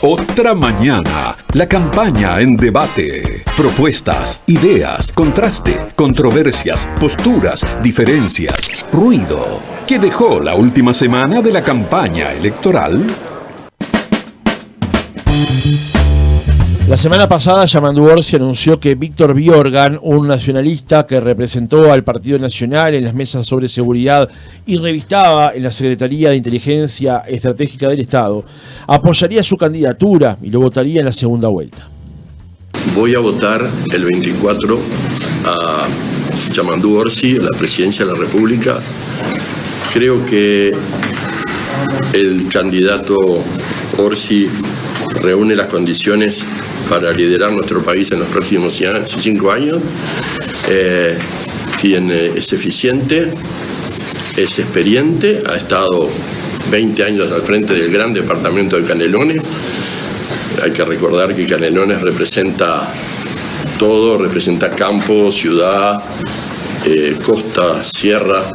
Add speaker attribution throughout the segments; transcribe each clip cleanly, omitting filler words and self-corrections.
Speaker 1: Otra mañana, la campaña en debate. Propuestas, ideas, contraste, controversias, posturas, diferencias, ruido. ¿Qué dejó la última semana de la campaña electoral?
Speaker 2: La semana pasada, Yamandu Orsi anunció que Víctor Biorgan, un nacionalista que representó al Partido Nacional en las mesas sobre seguridad y revistaba en la Secretaría de Inteligencia Estratégica del Estado, apoyaría su candidatura y lo votaría en la segunda vuelta.
Speaker 3: Voy a votar el 24 a Yamandu Orsi en la presidencia de la República. Creo que el candidato Orsi reúne las condiciones para liderar nuestro país en los próximos 5 años. Es eficiente, es experiente, ha estado 20 años al frente del gran departamento de Canelones. Hay que recordar que Canelones representa todo, representa campo, ciudad, costa, sierra.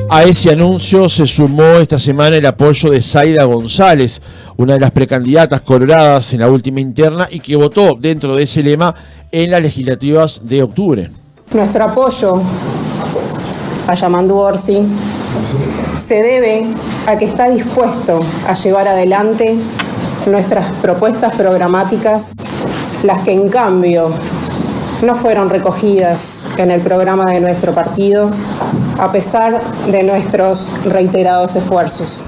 Speaker 2: A ese anuncio se sumó esta semana el apoyo de Zaida González, una de las precandidatas coloradas en la última interna y que votó dentro de ese lema en las legislativas de octubre.
Speaker 4: Nuestro apoyo a Yamandu Orsi se debe a que está dispuesto a llevar adelante nuestras propuestas programáticas, las que en cambio no fueron recogidas en el programa de nuestro partido, a pesar de nuestros reiterados esfuerzos.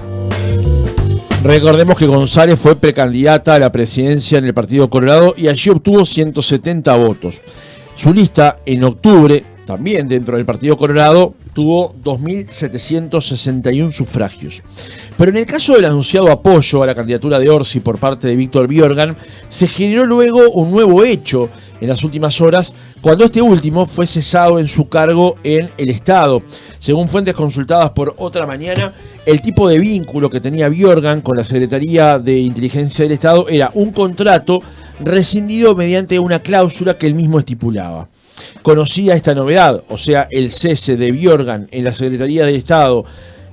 Speaker 2: Recordemos que González fue precandidata a la presidencia en el Partido Colorado y allí obtuvo 170 votos. Su lista en octubre, también dentro del Partido Colorado, tuvo 2.761 sufragios. Pero en el caso del anunciado apoyo a la candidatura de Orsi por parte de Víctor Biorgan, se generó luego un nuevo hecho en las últimas horas, cuando este último fue cesado en su cargo en el Estado. Según fuentes consultadas por Otra Mañana, el tipo de vínculo que tenía Biorgan con la Secretaría de Inteligencia del Estado era un contrato rescindido mediante una cláusula que él mismo estipulaba. Conocía esta novedad, o sea, el cese de Biorgan en la Secretaría del Estado,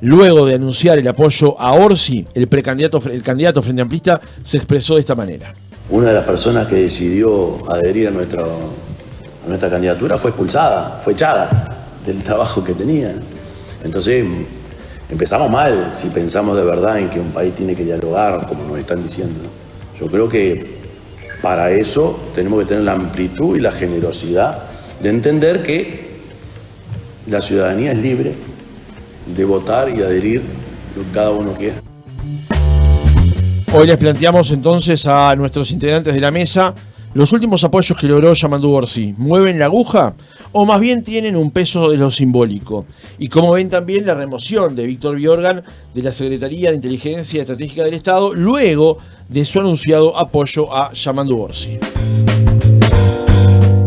Speaker 2: luego de anunciar el apoyo a Orsi, el candidato frente amplista se expresó de esta manera.
Speaker 5: Una de las personas que decidió adherir a nuestra candidatura fue expulsada, fue echada del trabajo que tenía. Entonces empezamos mal si pensamos de verdad en que un país tiene que dialogar, como nos están diciendo. Yo creo que para eso tenemos que tener la amplitud y la generosidad de entender que la ciudadanía es libre de votar y adherir lo que cada uno quiera.
Speaker 2: Hoy les planteamos entonces a nuestros integrantes de la mesa: ¿los últimos apoyos que logró Yamandu Orsi mueven la aguja o más bien tienen un peso de lo simbólico? Y como ven también la remoción de Víctor Biorgan de la Secretaría de Inteligencia Estratégica del Estado luego de su anunciado apoyo a Yamandu Orsi.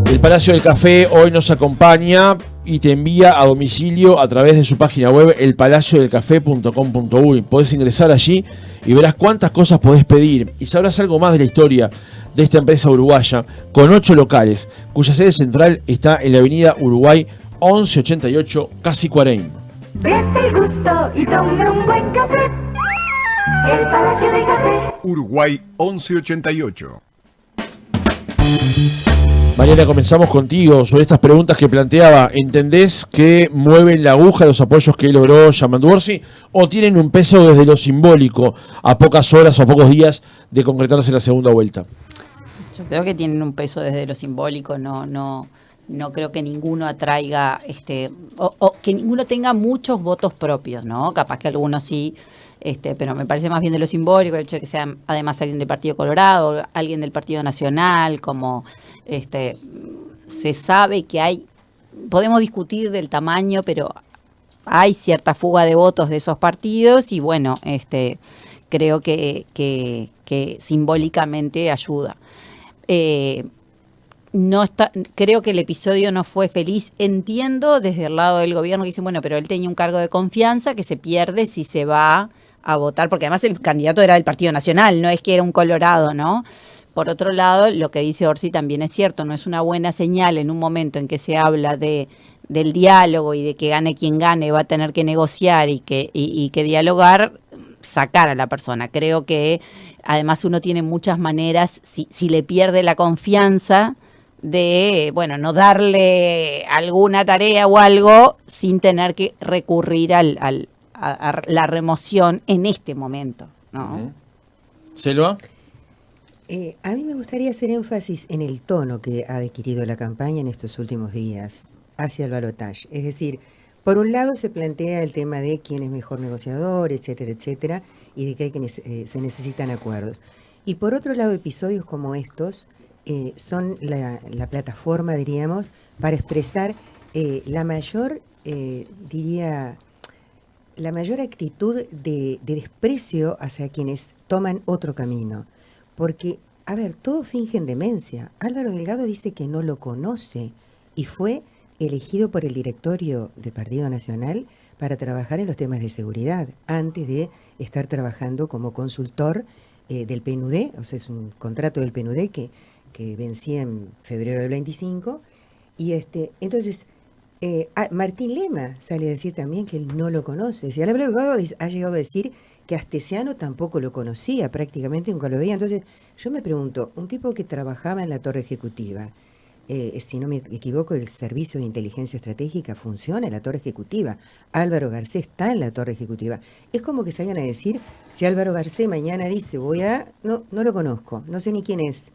Speaker 2: El Palacio del Café hoy nos acompaña y te envía a domicilio a través de su página web elpalaciodelcafé.com.uy. Podés ingresar allí y verás cuántas cosas podés pedir y sabrás algo más de la historia de esta empresa uruguaya con 8 locales, cuya sede central está en la avenida Uruguay 1188, casi Cuareim.
Speaker 6: Ves el gusto y toma un buen café. El Palacio del Café.
Speaker 7: Uruguay 1188.
Speaker 2: Mariana, comenzamos contigo sobre estas preguntas que planteaba. ¿Entendés que mueven la aguja los apoyos que logró Yamandu Orsi o tienen un peso desde lo simbólico a pocas horas o a pocos días de concretarse la segunda vuelta?
Speaker 8: Yo creo que tienen un peso desde lo simbólico, no creo que ninguno atraiga, o que ninguno tenga muchos votos propios, ¿no? Capaz que algunos sí, pero me parece más bien de lo simbólico, el hecho de que sea además alguien del Partido Colorado, alguien del Partido Nacional, como se sabe que hay, podemos discutir del tamaño, pero hay cierta fuga de votos de esos partidos y bueno, creo que simbólicamente ayuda. Creo que el episodio no fue feliz. Entiendo desde el lado del gobierno que dicen, bueno, pero él tenía un cargo de confianza que se pierde si se va a votar, porque además el candidato era del Partido Nacional, no es que era un colorado, ¿no? Por otro lado, lo que dice Orsi también es cierto, no es una buena señal en un momento en que se habla del diálogo y de que gane quien gane, va a tener que negociar y que dialogar, sacar a la persona. Creo que además uno tiene muchas maneras, si le pierde la confianza, de, bueno, no darle alguna tarea o algo sin tener que recurrir a la remoción en este momento, ¿no?
Speaker 2: ¿Selva?
Speaker 9: A mí me gustaría hacer énfasis en el tono que ha adquirido la campaña en estos últimos días hacia el balotaje. Es decir, por un lado se plantea el tema de quién es mejor negociador, etcétera, etcétera, y de que se necesitan acuerdos. Y por otro lado, episodios como estos son la plataforma, diríamos, para expresar la mayor, la mayor actitud de desprecio hacia quienes toman otro camino. Porque, a ver, todos fingen demencia. Álvaro Delgado dice que no lo conoce y fue elegido por el directorio del Partido Nacional para trabajar en los temas de seguridad, antes de estar trabajando como consultor del PNUD, o sea, es un contrato del PNUD que vencía en febrero del 25, y entonces Martín Lema sale a decir también que él no lo conoce. Si Álvaro Delgado ha llegado a decir que Astesiano tampoco lo conocía, prácticamente nunca lo veía. Entonces yo me pregunto, un tipo que trabajaba en la torre ejecutiva, si no me equivoco, el Servicio de Inteligencia Estratégica funciona en la torre ejecutiva. Álvaro Garcés está en la torre ejecutiva. Es como que salgan a decir, si Álvaro Garcés mañana dice, no lo conozco, no sé ni quién es.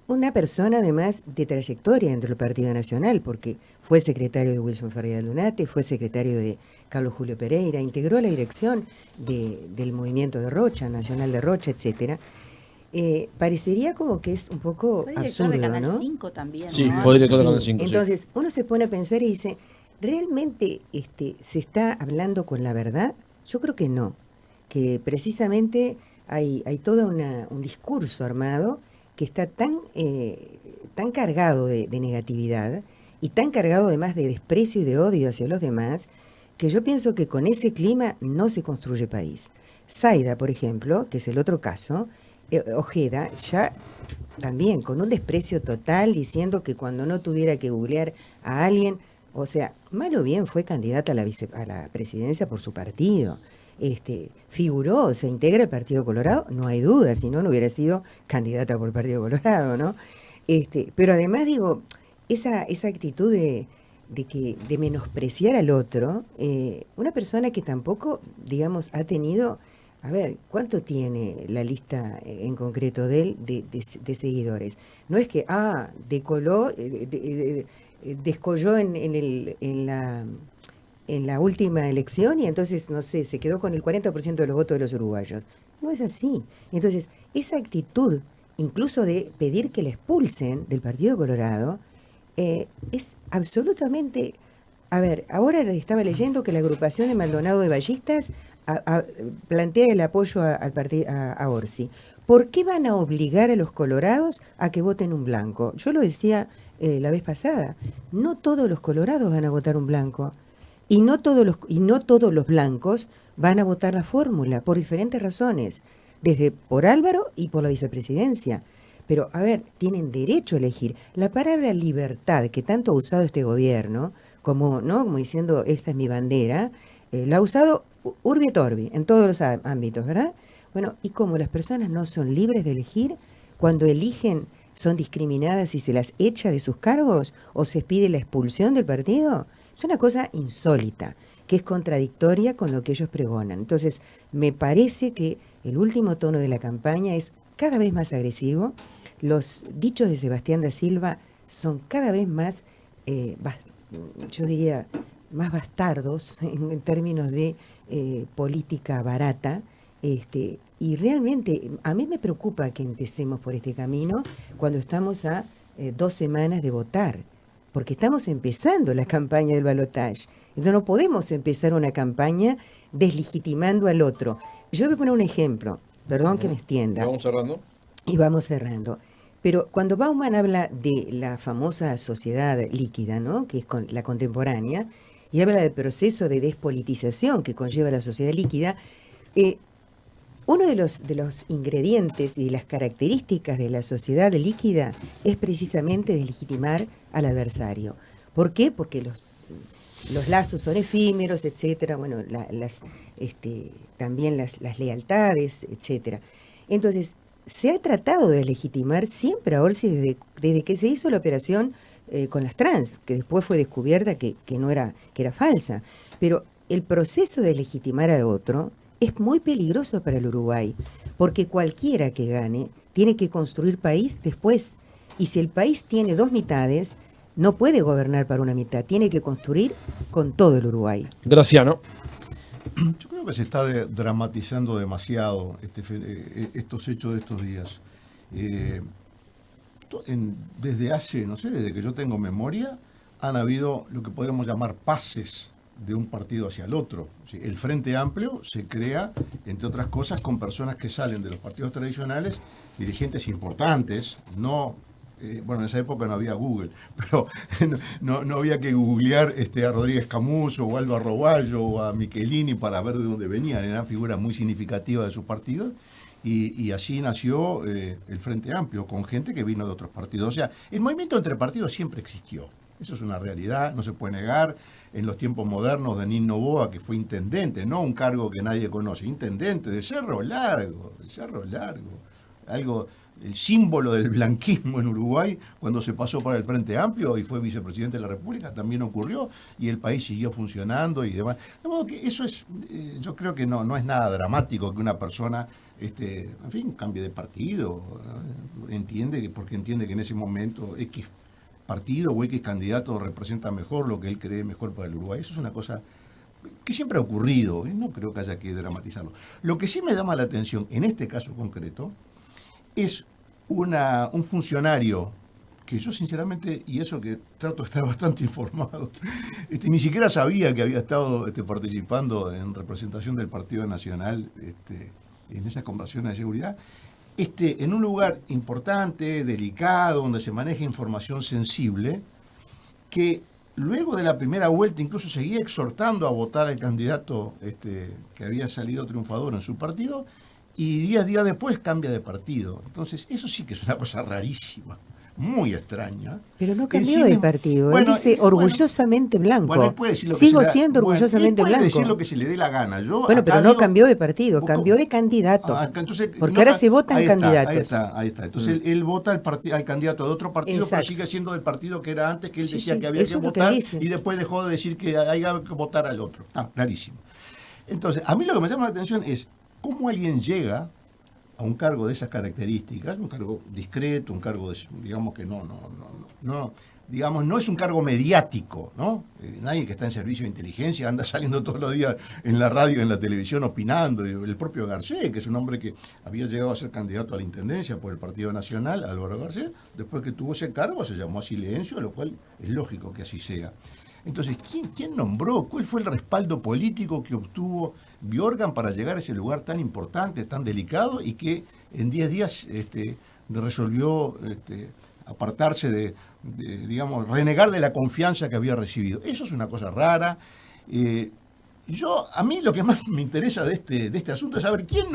Speaker 9: Una persona además de trayectoria dentro del Partido Nacional, porque fue secretario de Wilson Ferreira Lunate, fue secretario de Carlos Julio Pereira, integró la dirección del movimiento de Rocha, Nacional de Rocha, etcétera. Parecería como que es un poco absurdo,
Speaker 8: de Canal
Speaker 9: ¿no?
Speaker 8: 5 también,
Speaker 2: Sí,
Speaker 8: ¿no?
Speaker 2: fue director de Canal 5.
Speaker 9: Entonces, uno se pone a pensar y dice, ¿realmente se está hablando con la verdad? Yo creo que no, que precisamente hay todo un discurso armado que está tan cargado de negatividad y tan cargado además de desprecio y de odio hacia los demás, que yo pienso que con ese clima no se construye país. Zaida, por ejemplo, que es el otro caso, Ojeda, ya también con un desprecio total, diciendo que cuando no tuviera que googlear a alguien, o sea, mal o bien fue candidata a la presidencia por su partido. Figuró, se integra el Partido Colorado, no hay duda, si no, no hubiera sido candidata por el Partido Colorado, ¿no? Pero además, digo, esa actitud de menospreciar al otro, una persona que tampoco, digamos, ha tenido, a ver, ¿cuánto tiene la lista en concreto de él de seguidores? No es que, decoló, descolló en la última elección y entonces, no sé, se quedó con el 40% de los votos de los uruguayos. No es así. Entonces, esa actitud, incluso de pedir que le expulsen del Partido Colorado, es absolutamente... A ver, ahora estaba leyendo que la agrupación de Maldonado de Ballistas plantea el apoyo a Orsi. ¿Por qué van a obligar a los colorados a que voten un blanco? Yo lo decía la vez pasada, no todos los colorados van a votar un blanco. Y no todos los blancos van a votar la fórmula, por diferentes razones, desde por Álvaro y por la vicepresidencia. Pero, a ver, tienen derecho a elegir. La palabra libertad, que tanto ha usado este gobierno, como diciendo, esta es mi bandera, la ha usado urbi et orbi, en todos los ámbitos, ¿verdad? Bueno, y como las personas no son libres de elegir, cuando eligen son discriminadas y se las echa de sus cargos o se pide la expulsión del partido, es una cosa insólita, que es contradictoria con lo que ellos pregonan. Entonces, me parece que el último tono de la campaña es cada vez más agresivo. Los dichos de Sebastián da Silva son cada vez más, yo diría, más bastardos en términos de política barata. Y realmente a mí me preocupa que empecemos por este camino cuando estamos a 2 semanas de votar, porque estamos empezando la campaña del balotaje. Entonces no podemos empezar una campaña deslegitimando al otro. Yo voy a poner un ejemplo, perdón que me extienda.
Speaker 2: ¿Vamos cerrando?
Speaker 9: Y vamos cerrando. Pero cuando Bauman habla de la famosa sociedad líquida, ¿no?, que es la contemporánea, y habla del proceso de despolitización que conlleva la sociedad líquida, uno de los ingredientes y de las características de la sociedad líquida es precisamente deslegitimar al adversario. ¿Por qué? Porque los lazos son efímeros, etcétera, bueno, también las lealtades, etcétera. Entonces, se ha tratado de legitimar siempre a Orsi desde que se hizo la operación con las trans, que después fue descubierta que era falsa. Pero el proceso de legitimar al otro es muy peligroso para el Uruguay, porque cualquiera que gane tiene que construir país después. Y si el país tiene dos mitades, no puede gobernar para una mitad, tiene que construir con todo el Uruguay.
Speaker 2: Graciano.
Speaker 10: Yo creo que se está dramatizando demasiado estos hechos de estos días. Desde hace, no sé, desde que yo tengo memoria, han habido lo que podríamos llamar pases de un partido hacia el otro. El Frente Amplio se crea, entre otras cosas, con personas que salen de los partidos tradicionales, dirigentes importantes, bueno, en esa época no había Google, pero no había que googlear a Rodríguez Camuso o a Alba Roballo o a Michelini para ver de dónde venían. Eran figuras muy significativas de su partido y así nació el Frente Amplio, con gente que vino de otros partidos. O sea, el movimiento entre partidos siempre existió. Eso es una realidad, no se puede negar. En los tiempos modernos, Denis Noboa, que fue intendente, no un cargo que nadie conoce, intendente de Cerro Largo, el símbolo del blanquismo en Uruguay, cuando se pasó para el Frente Amplio y fue vicepresidente de la República, también ocurrió, y el país siguió funcionando y demás. De modo que eso es, yo creo que no es nada dramático que una persona, en fin, cambie de partido, porque entiende que en ese momento X partido o X candidato representa mejor lo que él cree mejor para el Uruguay. Eso es una cosa que siempre ha ocurrido, no creo que haya que dramatizarlo. Lo que sí me llama la atención, en este caso concreto, es un funcionario que yo sinceramente, y eso que trato de estar bastante informado, ni siquiera sabía que había estado participando en representación del Partido Nacional en esas conversaciones de seguridad, en un lugar importante, delicado, donde se maneja información sensible, que luego de la primera vuelta incluso seguía exhortando a votar al candidato que había salido triunfador en su partido, y 10 días después cambia de partido. Entonces, eso sí que es una cosa rarísima, muy extraña.
Speaker 9: Pero no cambió de partido, él dice orgullosamente blanco.
Speaker 10: Bueno, él puede decir
Speaker 9: Sigo siendo orgullosamente
Speaker 10: blanco.
Speaker 9: Él
Speaker 10: puede decir lo que se le dé la gana.
Speaker 9: Pero no cambió de partido, cambió de candidato.
Speaker 10: Entonces,
Speaker 9: porque ahora se votan candidatos.
Speaker 10: Ahí está. Entonces él vota al candidato de otro partido, pero sigue siendo del partido que era antes, que él decía que había que votar, y después dejó de decir que había que votar al otro. Está clarísimo. Entonces, a mí lo que me llama la atención es cómo alguien llega a un cargo de esas características, un cargo discreto, un cargo, digamos que no es un cargo mediático, ¿no? Nadie que está en servicio de inteligencia anda saliendo todos los días en la radio, en la televisión, opinando. El propio Garcés, que es un hombre que había llegado a ser candidato a la intendencia por el Partido Nacional, Álvaro Garcés, después que tuvo ese cargo se llamó a silencio, lo cual es lógico que así sea. Entonces, ¿quién nombró? ¿Cuál fue el respaldo político que obtuvo Biorgan para llegar a ese lugar tan importante, tan delicado, y que en 10 días resolvió apartarse digamos, renegar de la confianza que había recibido? Eso es una cosa rara. A mí lo que más me interesa de este asunto es saber quién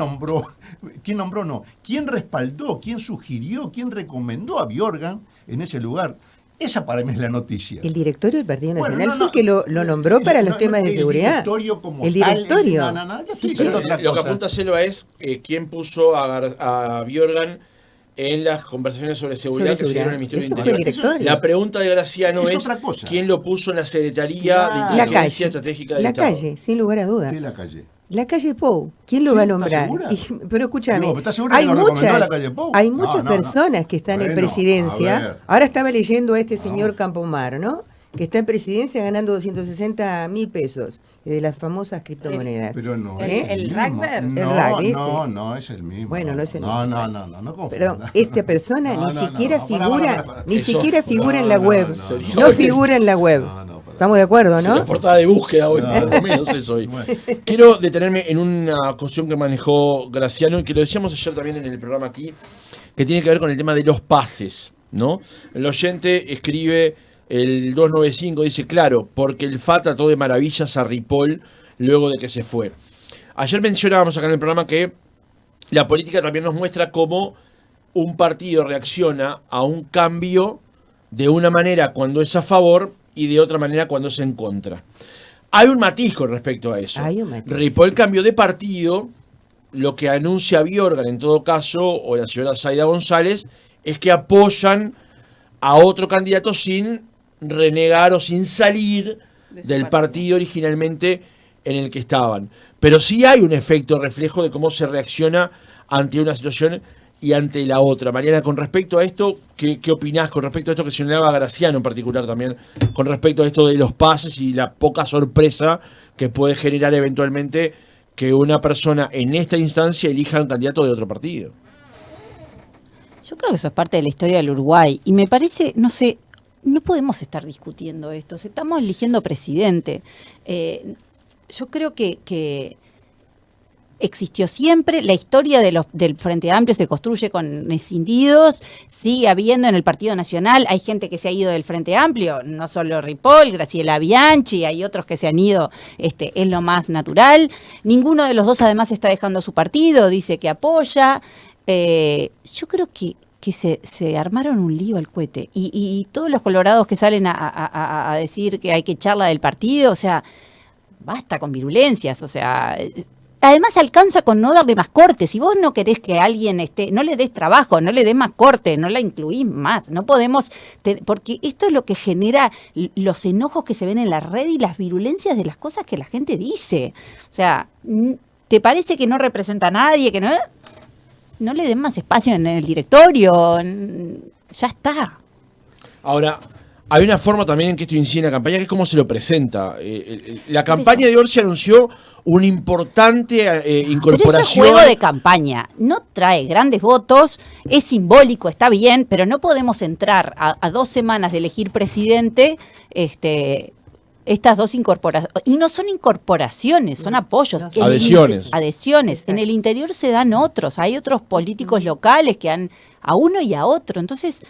Speaker 10: respaldó, quién sugirió, quién recomendó a Biorgan en ese lugar. Esa para mí es la noticia.
Speaker 9: El directorio del Partido Nacional fue el que lo nombró para los temas de seguridad.
Speaker 10: El directorio como
Speaker 9: el directorio.
Speaker 10: Tal. Ya estoy diciendo otra cosa.
Speaker 2: Lo que apunta Selva es quién puso a Biorgan en las conversaciones sobre seguridad que se dieron en el Ministerio del Interior. La pregunta de Graciano es quién lo puso en la Secretaría de Inteligencia Estratégica del Estado.
Speaker 9: La calle, sin lugar a duda.
Speaker 10: ¿Qué es la calle?
Speaker 9: La calle Pou, ¿quién lo va a nombrar? Pero escúchame, hay muchas personas que están en presidencia. Ahora estaba leyendo a este señor Campomar, ¿no? Que está en presidencia ganando 260.000 pesos de las famosas criptomonedas.
Speaker 10: Pero no.
Speaker 8: ¿El Ragber?
Speaker 10: No, es el mismo.
Speaker 9: Bueno, no es el
Speaker 10: mismo. No confunda.
Speaker 9: Perdón, esta persona ni siquiera figura en la web. No figura en la web. Estamos de acuerdo, ¿no?
Speaker 2: La portada de búsqueda hoy, por lo menos eso hoy. Quiero detenerme en una cuestión que manejó Graciano y que lo decíamos ayer también en el programa aquí, que tiene que ver con el tema de los pases, ¿no? El oyente escribe el 295, dice, claro, porque el FA trató de maravillas a Ripoll luego de que se fue. Ayer mencionábamos acá en el programa que la política también nos muestra cómo un partido reacciona a un cambio de una manera cuando es a favor y de otra manera cuando es en contra. Hay un matiz con respecto a eso.
Speaker 9: Hay un matiz.
Speaker 2: Ripoll cambió de partido. Lo que anuncia Biorgan en todo caso, o la señora Zaida González, es que apoyan a otro candidato sin renegar o sin salir del partido originalmente en el que estaban. Pero sí hay un efecto reflejo de cómo se reacciona ante una situación y ante la otra. Mariana, con respecto a esto, ¿qué opinás con respecto a esto que señalaba Graciano en particular también, con respecto a esto de los pases y la poca sorpresa que puede generar eventualmente que una persona en esta instancia elija a un candidato de otro partido?
Speaker 8: Yo creo que eso es parte de la historia del Uruguay y me parece, no sé, no podemos estar discutiendo esto. Estamos eligiendo presidente. Yo creo que existió siempre, la historia del Frente Amplio se construye con escindidos, sigue habiendo en el Partido Nacional, hay gente que se ha ido del Frente Amplio, no solo Ripoll, Graciela Bianchi, hay otros que se han ido, es lo más natural. Ninguno de los dos además está dejando su partido, dice que apoya. Yo creo que se armaron un lío al cohete y todos los colorados que salen a decir que hay que echarla del partido, o sea, basta con virulencias, o sea, además alcanza con no darle más corte. Si vos no querés que alguien no le des trabajo, no le des más corte, no la incluís más, no podemos, porque esto es lo que genera los enojos que se ven en la red y las virulencias de las cosas que la gente dice. O sea, ¿te parece que no representa a nadie, que no le den más espacio en el directorio? Ya está.
Speaker 2: Ahora, hay una forma también en que esto incide en la campaña, que es cómo se lo presenta. La campaña de Orsi anunció una importante incorporación.
Speaker 8: Pero ese juego de campaña no trae grandes votos, es simbólico, está bien, pero no podemos entrar a 2 semanas de elegir presidente, estas 2 incorporaciones. Y no son incorporaciones, son apoyos. Adhesiones. En el interior se dan otros, hay otros políticos locales que han a uno y a otro. Entonces,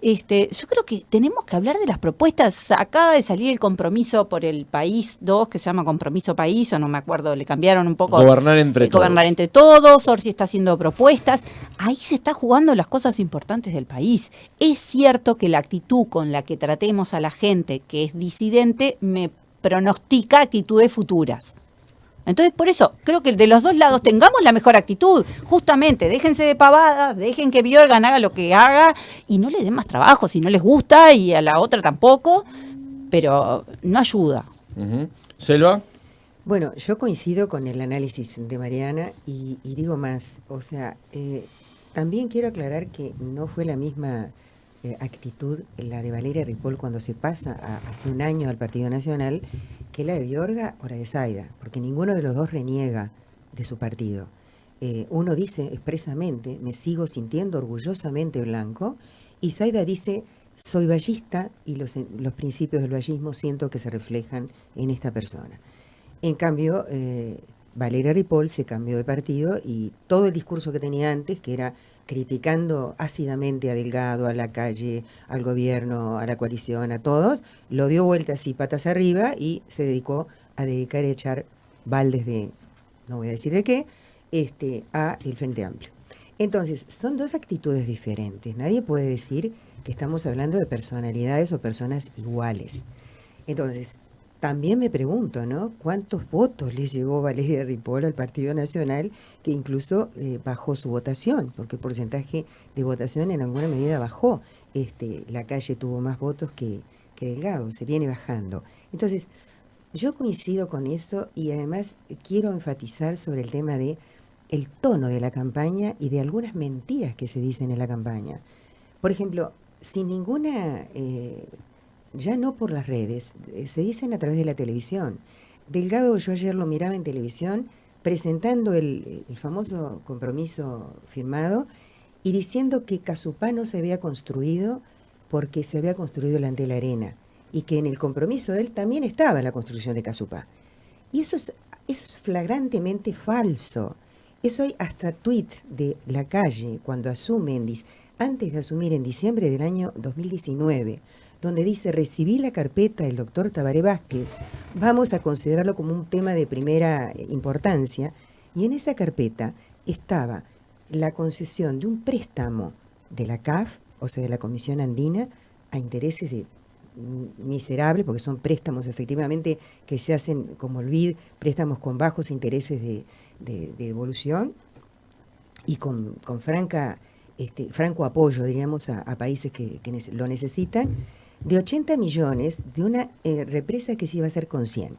Speaker 8: yo creo que tenemos que hablar de las propuestas. Acaba de salir el Compromiso por el País 2, que se llama Compromiso País, o no me acuerdo, le cambiaron un poco.
Speaker 2: Gobernar entre todos.
Speaker 8: Gobernar entre todos, Orsi está haciendo propuestas. Ahí se está jugando las cosas importantes del país. Es cierto que la actitud con la que tratemos a la gente que es disidente me pronostica actitudes futuras. Entonces, por eso, creo que de los dos lados tengamos la mejor actitud. Justamente, déjense de pavadas, dejen que Biorgan haga lo que haga y no le den más trabajo si no les gusta y a la otra tampoco, pero no ayuda.
Speaker 2: ¿Selva?
Speaker 9: Bueno, yo coincido con el análisis de Mariana y digo más, o sea, también quiero aclarar que no fue la misma actitud la de Valeria Ripoll cuando se pasa hace un año al Partido Nacional que la de Biorga o la de Zaida, porque ninguno de los dos reniega de su partido. Uno dice expresamente, me sigo sintiendo orgullosamente blanco, y Zaida dice, soy vallista y los principios del vallismo siento que se reflejan en esta persona. En cambio, Valeria Ripoll se cambió de partido y todo el discurso que tenía antes, que era criticando ácidamente a Delgado, a la calle, al gobierno, a la coalición, a todos, lo dio vuelta así, patas arriba, y se dedicó a echar baldes de, no voy a decir de qué, a el Frente Amplio. Entonces, son 2 actitudes diferentes. Nadie puede decir que estamos hablando de personalidades o personas iguales. Entonces, también me pregunto, ¿no? ¿Cuántos votos le llevó Valeria Ripoll al Partido Nacional, que incluso bajó su votación? Porque el porcentaje de votación en alguna medida bajó. La calle tuvo más votos que Delgado, se viene bajando. Entonces, yo coincido con eso y además quiero enfatizar sobre el tema de el tono de la campaña y de algunas mentiras que se dicen en la campaña. Por ejemplo, sin ninguna... ya no por las redes, se dicen a través de la televisión. Delgado, yo ayer lo miraba en televisión, presentando el famoso compromiso firmado y diciendo que Casupá no se había construido porque se había construido el Antel Arena y que en el compromiso de él también estaba la construcción de Casupá. Y eso es flagrantemente falso. Eso hay hasta tuit de La Calle cuando asume, antes de asumir en diciembre del año 2019, donde dice, recibí la carpeta del doctor Tabaré Vázquez, vamos a considerarlo como un tema de primera importancia, y en esa carpeta estaba la concesión de un préstamo de la CAF, o sea, de la Comisión Andina, a intereses de miserables, porque son préstamos efectivamente que se hacen como el BID, préstamos con bajos intereses de devolución y con franco apoyo, diríamos, a países que lo necesitan, de 80 millones de una represa que se iba a hacer con 100.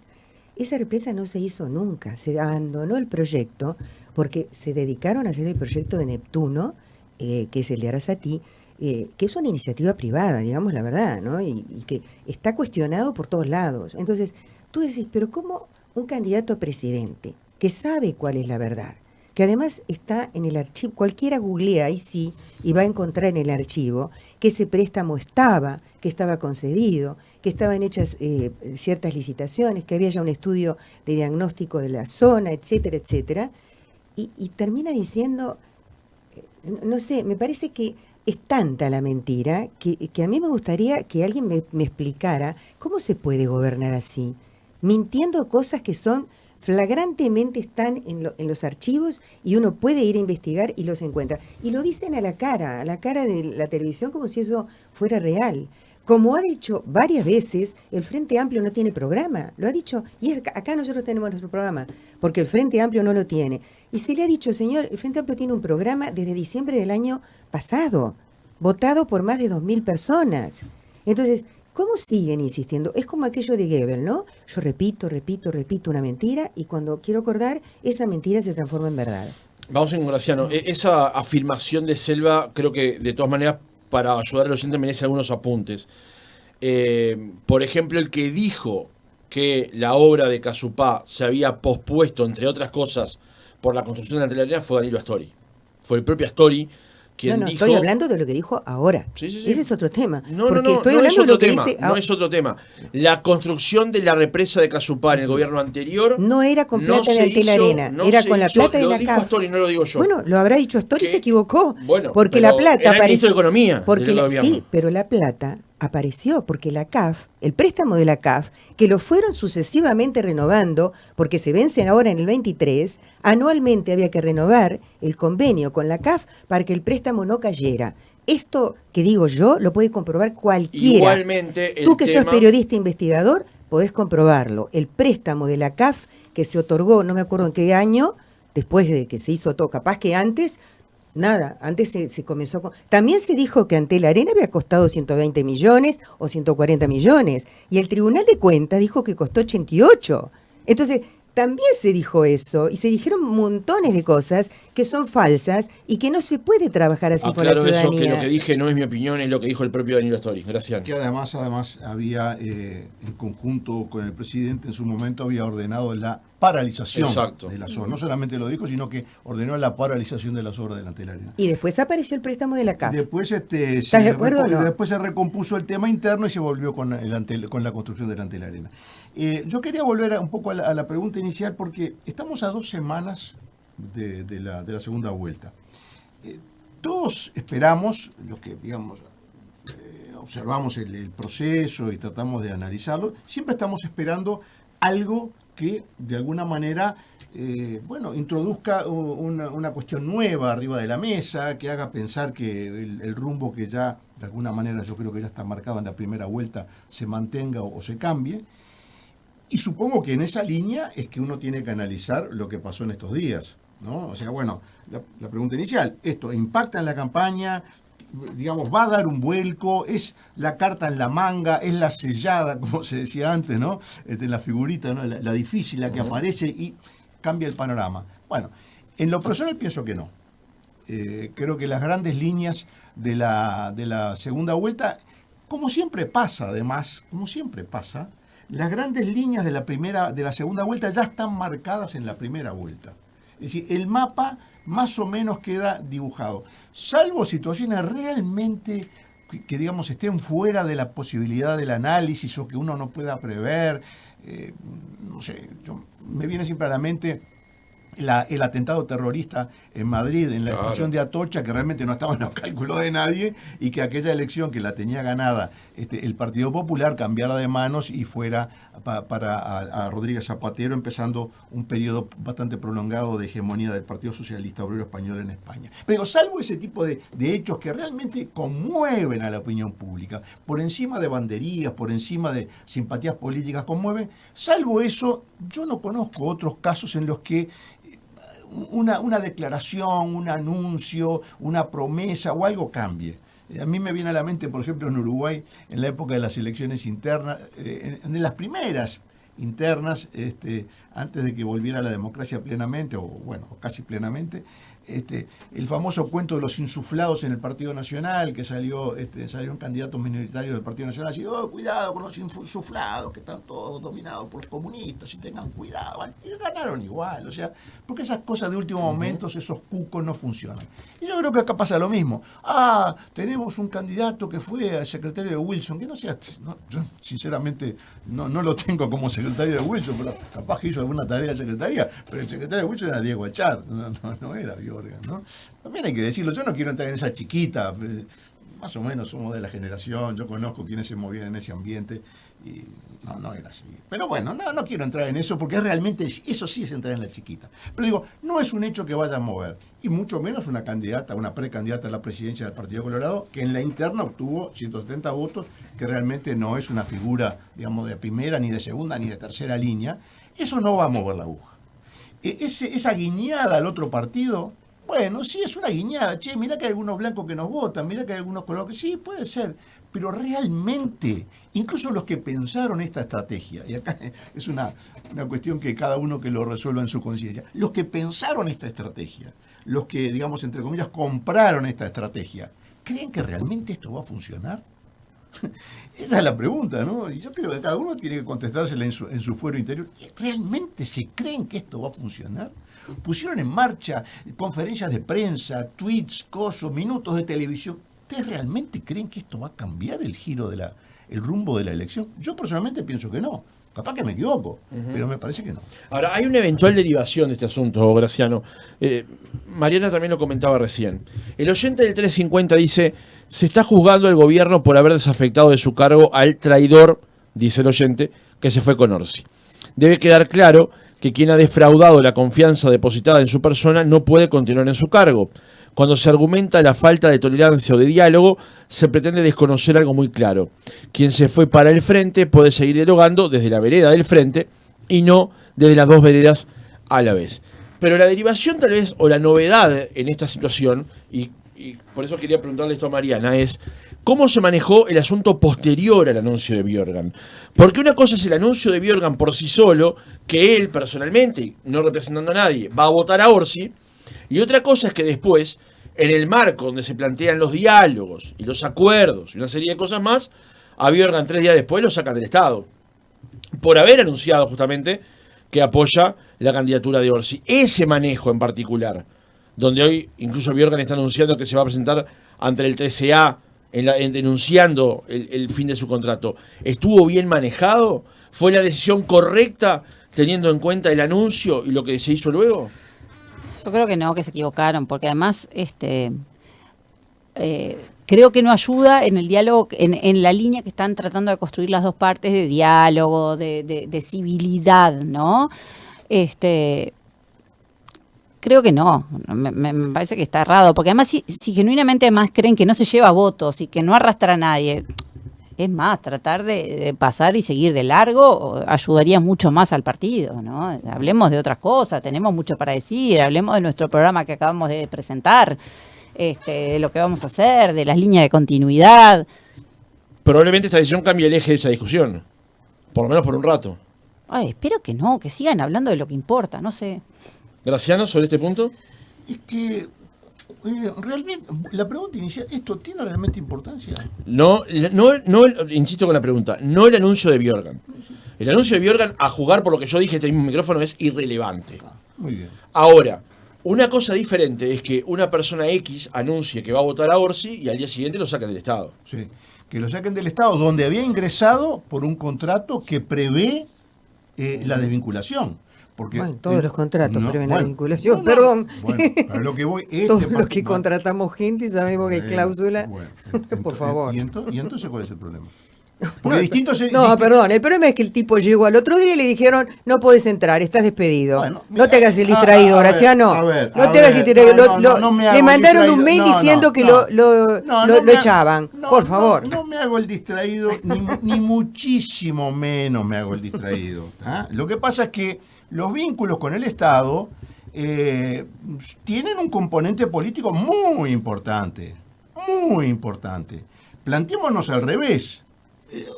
Speaker 9: Esa represa no se hizo nunca, se abandonó el proyecto porque se dedicaron a hacer el proyecto de Neptuno, que es el de Arasatí, que es una iniciativa privada, digamos la verdad, ¿no? Y que está cuestionado por todos lados. Entonces, tú decís, pero ¿cómo un candidato a presidente que sabe cuál es la verdad, que además está en el archivo, cualquiera googlea ahí sí, y va a encontrar en el archivo que ese préstamo que estaba concedido, que estaban hechas ciertas licitaciones, que había ya un estudio de diagnóstico de la zona, etcétera, etcétera, y termina diciendo, no sé, me parece que es tanta la mentira que a mí me gustaría que alguien me explicara cómo se puede gobernar así, mintiendo cosas que son flagrantemente están en los archivos y uno puede ir a investigar y los encuentra. Y lo dicen a la cara de la televisión como si eso fuera real. Como ha dicho varias veces, el Frente Amplio no tiene programa, lo ha dicho, y acá nosotros tenemos nuestro programa, porque el Frente Amplio no lo tiene. Y se le ha dicho, señor, el Frente Amplio tiene un programa desde diciembre del año pasado, votado por más de 2.000 personas. Entonces, ¿cómo siguen insistiendo? Es como aquello de Goebbels, ¿no? Yo repito una mentira y cuando quiero acordar, esa mentira se transforma en verdad.
Speaker 2: Vamos en Graciano. Esa afirmación de Selva, creo que de todas maneras, para ayudar al oyente, merece algunos apuntes. Por ejemplo, el que dijo que la obra de Casupá se había pospuesto, entre otras cosas, por la construcción de la Antelarena fue Danilo Astori. Fue el propio Astori quien dijo...
Speaker 9: Estoy hablando de lo que dijo ahora.
Speaker 2: Sí.
Speaker 9: Ese es otro tema.
Speaker 2: No,
Speaker 9: estoy hablando de lo que dice...
Speaker 2: No es otro tema. La construcción de la represa de Casupá en el gobierno anterior...
Speaker 9: No era con plata de Antelarena, era con la plata de la CAF.
Speaker 2: Lo dijo Astori, no lo digo yo.
Speaker 9: Bueno, lo habrá dicho Astori, se equivocó.
Speaker 2: Bueno,
Speaker 9: porque la plata
Speaker 2: era el ministro de Economía del gobierno.
Speaker 9: Sí, pero la plata apareció porque la CAF, el préstamo de la CAF, que lo fueron sucesivamente renovando, porque se vencen ahora en el 23, anualmente había que renovar el convenio con la CAF para que el préstamo no cayera. Esto que digo yo lo puede comprobar cualquiera.
Speaker 2: Igualmente,
Speaker 9: tú que sos periodista investigador, podés comprobarlo. El préstamo de la CAF que se otorgó, no me acuerdo en qué año, después de que se hizo todo, capaz que antes... Nada, antes se comenzó con... También se dijo que Antelarena había costado 120 millones o 140 millones. Y el Tribunal de Cuentas dijo que costó 88. Entonces, también se dijo eso. Y se dijeron montones de cosas que son falsas y que no se puede trabajar así con la ciudadanía.
Speaker 2: Eso, que lo que dije no es mi opinión, es lo que dijo el propio Danilo Astori. Gracias.
Speaker 10: Que además había, en conjunto con el presidente, en su momento había ordenado la paralización de las obras. No solamente lo dijo, sino que ordenó la paralización de las obras de la Antelarena.
Speaker 9: Y después apareció el préstamo de la CAF.
Speaker 10: Después,
Speaker 9: ¿Estás de acuerdo o no?
Speaker 10: Después se recompuso el tema interno y se volvió con la construcción de la Antelarena. Yo quería volver un poco a la pregunta inicial porque estamos a 2 semanas de la segunda vuelta. Todos esperamos, los que digamos observamos el proceso y tratamos de analizarlo, siempre estamos esperando algo que de alguna manera introduzca una cuestión nueva arriba de la mesa, que haga pensar que el rumbo que ya de alguna manera yo creo que ya está marcado en la primera vuelta se mantenga o se cambie. Y supongo que en esa línea es que uno tiene que analizar lo que pasó en estos días, ¿no? O sea, bueno, la pregunta inicial, ¿esto impacta en la campaña? Digamos, ¿va a dar un vuelco? ¿Es la carta en la manga? ¿Es la sellada, como se decía antes, ¿no? La figurita, ¿no? La difícil, la que aparece y cambia el panorama. Bueno, en lo personal pienso que no. Creo que las grandes líneas de la segunda vuelta, como siempre pasa además, las grandes líneas de la segunda vuelta ya están marcadas en la primera vuelta. Es decir, el mapa más o menos queda dibujado, salvo situaciones realmente que digamos estén fuera de la posibilidad del análisis o que uno no pueda prever. No sé, me viene siempre a la mente el atentado terrorista en Madrid, en la estación de Atocha, que realmente no estaba en los cálculos de nadie, y que aquella elección que la tenía ganada el Partido Popular cambiara de manos y fuera para Rodríguez Zapatero, empezando un periodo bastante prolongado de hegemonía del Partido Socialista Obrero Español en España. Pero salvo ese tipo de hechos que realmente conmueven a la opinión pública, por encima de banderías, por encima de simpatías políticas conmueven, salvo eso, yo no conozco otros casos en los que una declaración, un anuncio, una promesa o algo cambie. A mí me viene a la mente, por ejemplo, en Uruguay, en la época de las elecciones internas, en las primeras internas, antes de que volviera la democracia plenamente, o bueno, casi plenamente, el famoso cuento de los insuflados en el Partido Nacional, que salieron candidatos minoritarios del Partido Nacional, así, cuidado con los insuflados, que están todos dominados por los comunistas, y tengan cuidado, y ganaron igual, o sea, porque esas cosas de último momento, esos cucos no funcionan. Y yo creo que acá pasa lo mismo. Tenemos un candidato que fue al secretario de Wilson, que no sea, yo sinceramente no lo tengo como secretario de Wilson, pero capaz que hizo alguna tarea de secretaría, pero el secretario de Wilson era Diego Achar, no era Biorga, ¿no? También hay que decirlo, yo no quiero entrar en esa chiquita, más o menos somos de la generación, yo conozco quienes se movían en ese ambiente y no era así. Pero bueno, no quiero entrar en eso porque realmente eso sí es entrar en la chiquita. Pero digo, no es un hecho que vaya a mover, y mucho menos una precandidata a la presidencia del Partido Colorado, que en la interna obtuvo 170 votos, que realmente no es una figura, digamos, de primera, ni de segunda, ni de tercera línea. Eso no va a mover la aguja. Esa guiñada al otro partido, bueno, sí es una guiñada. Che, mirá que hay algunos blancos que nos votan, mirá que hay algunos colorados que sí, puede ser. Pero realmente, incluso los que pensaron esta estrategia, y acá es una cuestión que cada uno que lo resuelva en su conciencia, los que pensaron esta estrategia, los que, digamos, entre comillas, compraron esta estrategia, ¿creen que realmente esto va a funcionar? Esa es la pregunta, ¿no? Y yo creo que cada uno tiene que contestársela en su fuero interior. ¿Realmente se creen que esto va a funcionar? Pusieron en marcha conferencias de prensa, tweets, minutos de televisión. ¿Ustedes realmente creen que esto va a cambiar el giro el rumbo de la elección? Yo personalmente pienso que no. Capaz que me equivoco, pero me parece que no.
Speaker 2: Ahora, hay una eventual derivación de este asunto, Graciano. Mariana también lo comentaba recién. El oyente del 350 dice: se está juzgando al gobierno por haber desafectado de su cargo al traidor, dice el oyente, que se fue con Orsi. Debe quedar claro que quien ha defraudado la confianza depositada en su persona no puede continuar en su cargo. Cuando se argumenta la falta de tolerancia o de diálogo, se pretende desconocer algo muy claro. Quien se fue para el frente puede seguir dialogando desde la vereda del frente y no desde las dos veredas a la vez. Pero la derivación tal vez, o la novedad en esta situación, y por eso quería preguntarle esto a Mariana, es cómo se manejó el asunto posterior al anuncio de Biorgan. Porque una cosa es el anuncio de Biorgan por sí solo, que él personalmente, no representando a nadie, va a votar a Orsi, y otra cosa es que después, en el marco donde se plantean los diálogos y los acuerdos y una serie de cosas más, a Biorgan 3 días después lo sacan del Estado, por haber anunciado justamente que apoya la candidatura de Orsi. Ese manejo en particular, donde hoy incluso Biorgan está anunciando que se va a presentar ante el TCA denunciando el fin de su contrato, ¿estuvo bien manejado? ¿Fue la decisión correcta teniendo en cuenta el anuncio y lo que se hizo luego?
Speaker 8: Yo creo que no, que se equivocaron, porque además creo que no ayuda en el diálogo, en la línea que están tratando de construir las dos partes de diálogo, de civilidad, ¿no? Creo que no, me parece que está errado, porque además si genuinamente además creen que no se lleva votos y que no arrastra a nadie, es más, tratar de pasar y seguir de largo ayudaría mucho más al partido, ¿no? Hablemos de otras cosas, tenemos mucho para decir, hablemos de nuestro programa que acabamos de presentar, de lo que vamos a hacer, de las líneas de continuidad.
Speaker 2: Probablemente esta decisión cambie el eje de esa discusión, por lo menos por un rato.
Speaker 8: Ay, espero que no, que sigan hablando de lo que importa, no sé.
Speaker 2: Graciano, sobre este punto.
Speaker 10: Es que realmente, la pregunta inicial, ¿esto tiene realmente importancia?
Speaker 2: No, insisto con la pregunta, no el anuncio de Biorgan. El anuncio de Biorgan, a jugar por lo que yo dije en este mismo micrófono, es irrelevante.
Speaker 10: Muy bien.
Speaker 2: Ahora, una cosa diferente es que una persona X anuncie que va a votar a Orsi y al día siguiente lo sacan del Estado.
Speaker 10: Sí, que lo saquen del Estado, donde había ingresado por un contrato que prevé la desvinculación. Porque,
Speaker 9: bueno, todos los contratos prevén la
Speaker 10: bueno,
Speaker 9: vinculación, perdón.
Speaker 10: Bueno, a lo que voy,
Speaker 9: Todos los que contratamos gente sabemos que hay cláusula.
Speaker 10: Bueno,
Speaker 9: por favor.
Speaker 10: ¿Y entonces cuál es el problema? Porque distinto se-
Speaker 9: No,
Speaker 10: disti-
Speaker 9: perdón, el problema es que el tipo llegó al otro día y le dijeron, no podés entrar, estás despedido.
Speaker 10: Bueno,
Speaker 9: No te hagas el distraído, Graciano. No te hagas el distraído.
Speaker 10: no me hago
Speaker 9: Le
Speaker 10: el
Speaker 9: mandaron un
Speaker 10: distraído.
Speaker 9: mail diciendo que lo echaban. Por favor.
Speaker 10: No me hago el distraído, ni muchísimo menos me hago el distraído. ¿Ah? Lo que pasa es que los vínculos con el Estado tienen un componente político muy importante. Muy importante. Planteémonos al revés.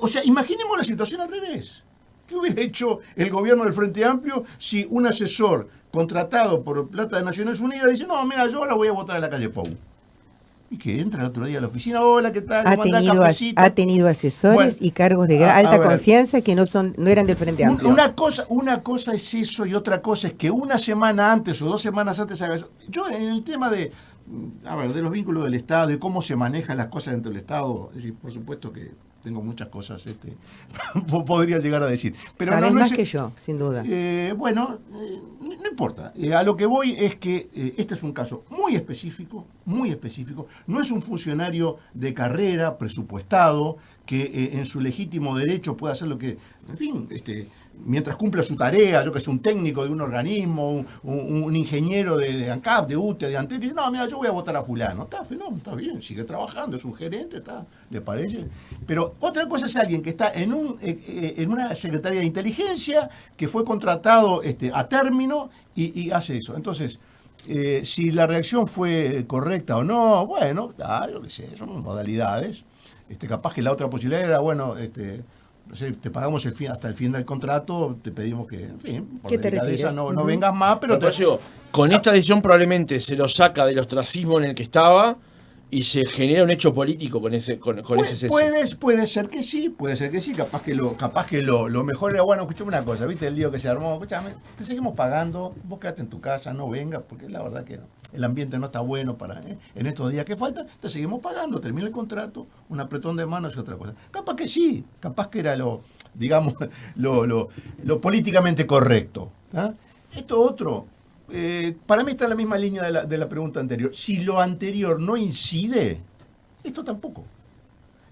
Speaker 10: O sea, imaginemos la situación al revés. ¿Qué hubiera hecho el gobierno del Frente Amplio si un asesor contratado por plata de Naciones Unidas dice, no, mira, yo ahora voy a votar en la calle Pou? Y que entra el otro día a la oficina, hola, ¿qué tal?
Speaker 9: Ha tenido asesores
Speaker 10: Bueno,
Speaker 9: y cargos de
Speaker 10: a
Speaker 9: alta
Speaker 10: ver.
Speaker 9: confianza que no eran del Frente Amplio.
Speaker 10: Una cosa es eso y otra cosa es que una semana antes o 2 semanas antes haga eso. Yo en el tema de los vínculos del Estado y cómo se manejan las cosas dentro del Estado, es decir, por supuesto que tengo muchas cosas, podría llegar a decir. Pero
Speaker 9: Sabes
Speaker 10: no
Speaker 9: más
Speaker 10: es-
Speaker 9: que yo, sin duda.
Speaker 10: No importa. A lo que voy es que este es un caso muy específico, no es un funcionario de carrera presupuestado que en su legítimo derecho puede hacer lo que, en fin, mientras cumpla su tarea, yo que sé, un técnico de un organismo, un ingeniero de ANCAP, de UTE, de ANTEC, dice, no, mira, yo voy a votar a fulano. Está bien, sigue trabajando, es un gerente, ¿le parece? Pero otra cosa es alguien que está en una secretaría de inteligencia que fue contratado a término y hace eso. Entonces, si la reacción fue correcta o no, bueno, yo qué sé, son modalidades. Capaz que la otra posibilidad era, bueno, no sé, te pagamos hasta el fin del contrato, te pedimos que, en fin, por
Speaker 9: Que te
Speaker 10: delicadeza
Speaker 9: retires.
Speaker 10: no vengas más, pero
Speaker 2: Por eso digo, con esta decisión probablemente se lo saca del ostracismo en el que estaba y se genera un hecho político con ese cese.
Speaker 10: puede ser que sí, capaz que lo mejor era, bueno, escuchame una cosa, ¿viste el lío que se armó? Escuchame, te seguimos pagando, vos quedate en tu casa, no vengas, porque la verdad que el ambiente no está bueno para en estos días que faltan, te seguimos pagando, termina el contrato, un apretón de manos y otra cosa. Capaz que sí, capaz que era lo políticamente correcto. ¿Ah? Esto otro, para mí está en la misma línea de la pregunta anterior. Si lo anterior no incide, esto tampoco.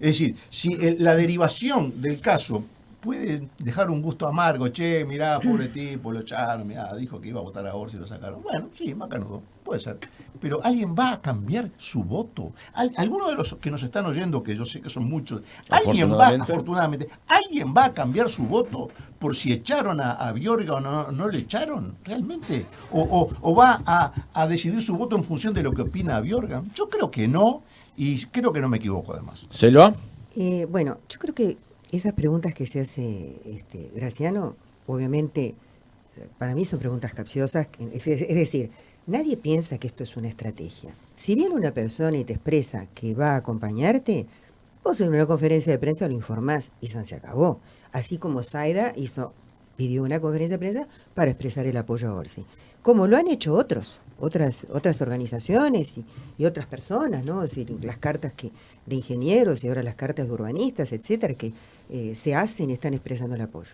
Speaker 10: Es decir, si la derivación del caso puede dejar un gusto amargo, che, mirá, pobre tipo, lo echaron, mirá, dijo que iba a votar a Orsi y lo sacaron. Bueno, sí, macanudo, puede ser. Pero ¿alguien va a cambiar su voto? ¿Alguno de los que nos están oyendo, que yo sé que son muchos, afortunadamente, ¿alguien va a cambiar su voto por si echaron a Biorga o no le echaron realmente? ¿O va a decidir su voto en función de lo que opina Biorga? Yo creo que no, y creo que no me equivoco además.
Speaker 2: ¿Selva?
Speaker 9: Bueno, yo creo que esas preguntas que se hace Graciano, obviamente, para mí son preguntas capciosas. Es decir, nadie piensa que esto es una estrategia. Si viene una persona y te expresa que va a acompañarte, vos en una conferencia de prensa lo informás y se acabó. Así como Zaida pidió una conferencia de prensa para expresar el apoyo a Orsi. Como lo han hecho otras organizaciones y otras personas, ¿no? Es decir, las cartas de ingenieros y ahora las cartas de urbanistas, etcétera, que se hacen y están expresando el apoyo.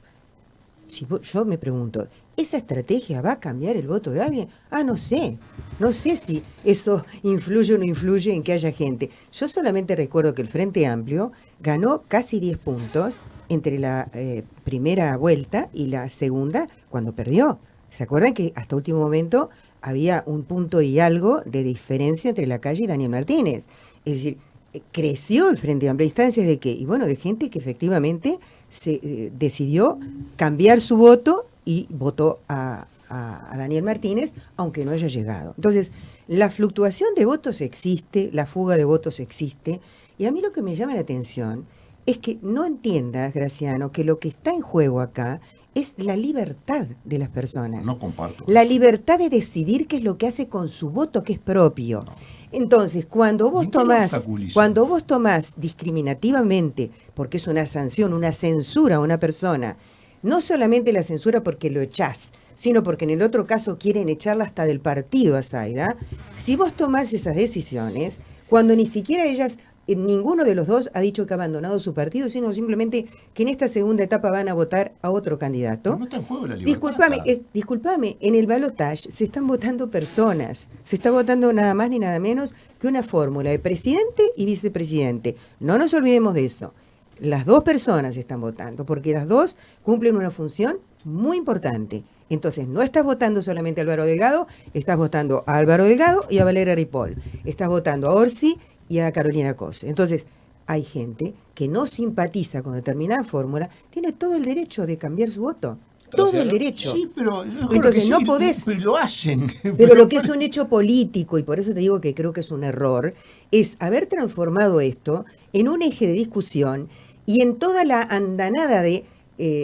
Speaker 9: Yo me pregunto, ¿esa estrategia va a cambiar el voto de alguien? No sé si eso influye o no influye en que haya gente. Yo solamente recuerdo que el Frente Amplio ganó casi 10 puntos entre la primera vuelta y la segunda cuando perdió. ¿Se acuerdan que hasta último momento había un punto y algo de diferencia entre Lacalle y Daniel Martínez? Es decir, creció el Frente Amplio a instancias de qué? Y bueno, de gente que efectivamente se decidió cambiar su voto y votó a Daniel Martínez, aunque no haya llegado. Entonces, la fluctuación de votos existe, la fuga de votos existe, y a mí lo que me llama la atención es que no entiendas, Graciano, que lo que está en juego acá es la libertad de las personas.
Speaker 10: No comparto.
Speaker 9: La libertad de decidir qué es lo que hace con su voto que es propio. No. Entonces, cuando vos tomás discriminativamente, porque es una sanción, una censura a una persona, no solamente la censura porque lo echás, sino porque en el otro caso quieren echarla hasta del partido a Zaida, si vos tomás esas decisiones, cuando ni siquiera ellas ninguno de los dos ha dicho que ha abandonado su partido, sino simplemente que en esta segunda etapa van a votar a otro candidato.
Speaker 10: No está en juego la libertad.
Speaker 9: Disculpame, en el balotaje se están votando personas, se está votando nada más ni nada menos que una fórmula de presidente y vicepresidente. No nos olvidemos de eso. Las dos personas están votando, porque las dos cumplen una función muy importante. Entonces, no estás votando solamente a Álvaro Delgado, estás votando a Álvaro Delgado y a Valeria Ripoll. Estás votando a Orsi y a Carolina Cose. Entonces, hay gente que no simpatiza con determinada fórmula, tiene todo el derecho de cambiar su voto. Todo el derecho.
Speaker 10: Sí, pero
Speaker 9: entonces no podés.
Speaker 10: Lo hacen.
Speaker 9: Pero lo que es un hecho político, y por eso te digo que creo que es un error, es haber transformado esto en un eje de discusión y en toda la andanada de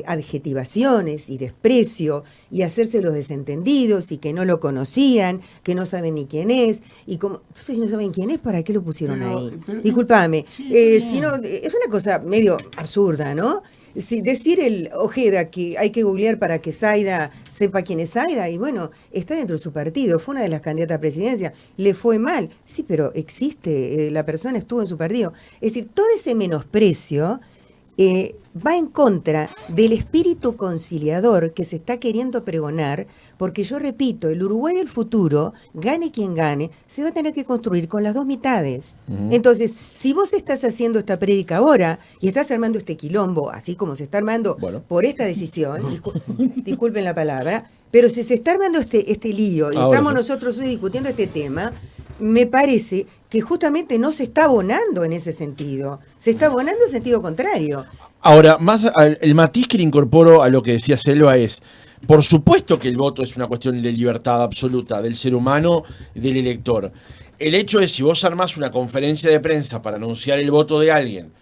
Speaker 9: adjetivaciones y desprecio y hacerse los desentendidos y que no lo conocían, que no saben ni quién es, y como, entonces si no saben quién es, ¿para qué lo pusieron ahí? Discúlpame, si no, es una cosa medio absurda, ¿no? Si decir el Ojeda que hay que googlear para que Zaida sepa quién es Zaida, y bueno, está dentro de su partido, fue una de las candidatas a presidencia, le fue mal, sí, pero existe, la persona estuvo en su partido. Es decir, todo ese menosprecio va en contra del espíritu conciliador que se está queriendo pregonar, porque yo repito, el Uruguay del futuro, gane quien gane, se va a tener que construir con las dos mitades. Entonces, si vos estás haciendo esta prédica ahora y estás armando este quilombo, así como se está armando por esta decisión, disculpen la palabra, pero si se está armando este lío y estamos nosotros hoy discutiendo este tema, me parece que justamente no se está abonando en ese sentido, se está abonando en sentido contrario.
Speaker 2: Ahora, más el matiz que le incorporo a lo que decía Selva es, por supuesto que el voto es una cuestión de libertad absoluta del ser humano, del elector. El hecho es, si vos armás una conferencia de prensa para anunciar el voto de alguien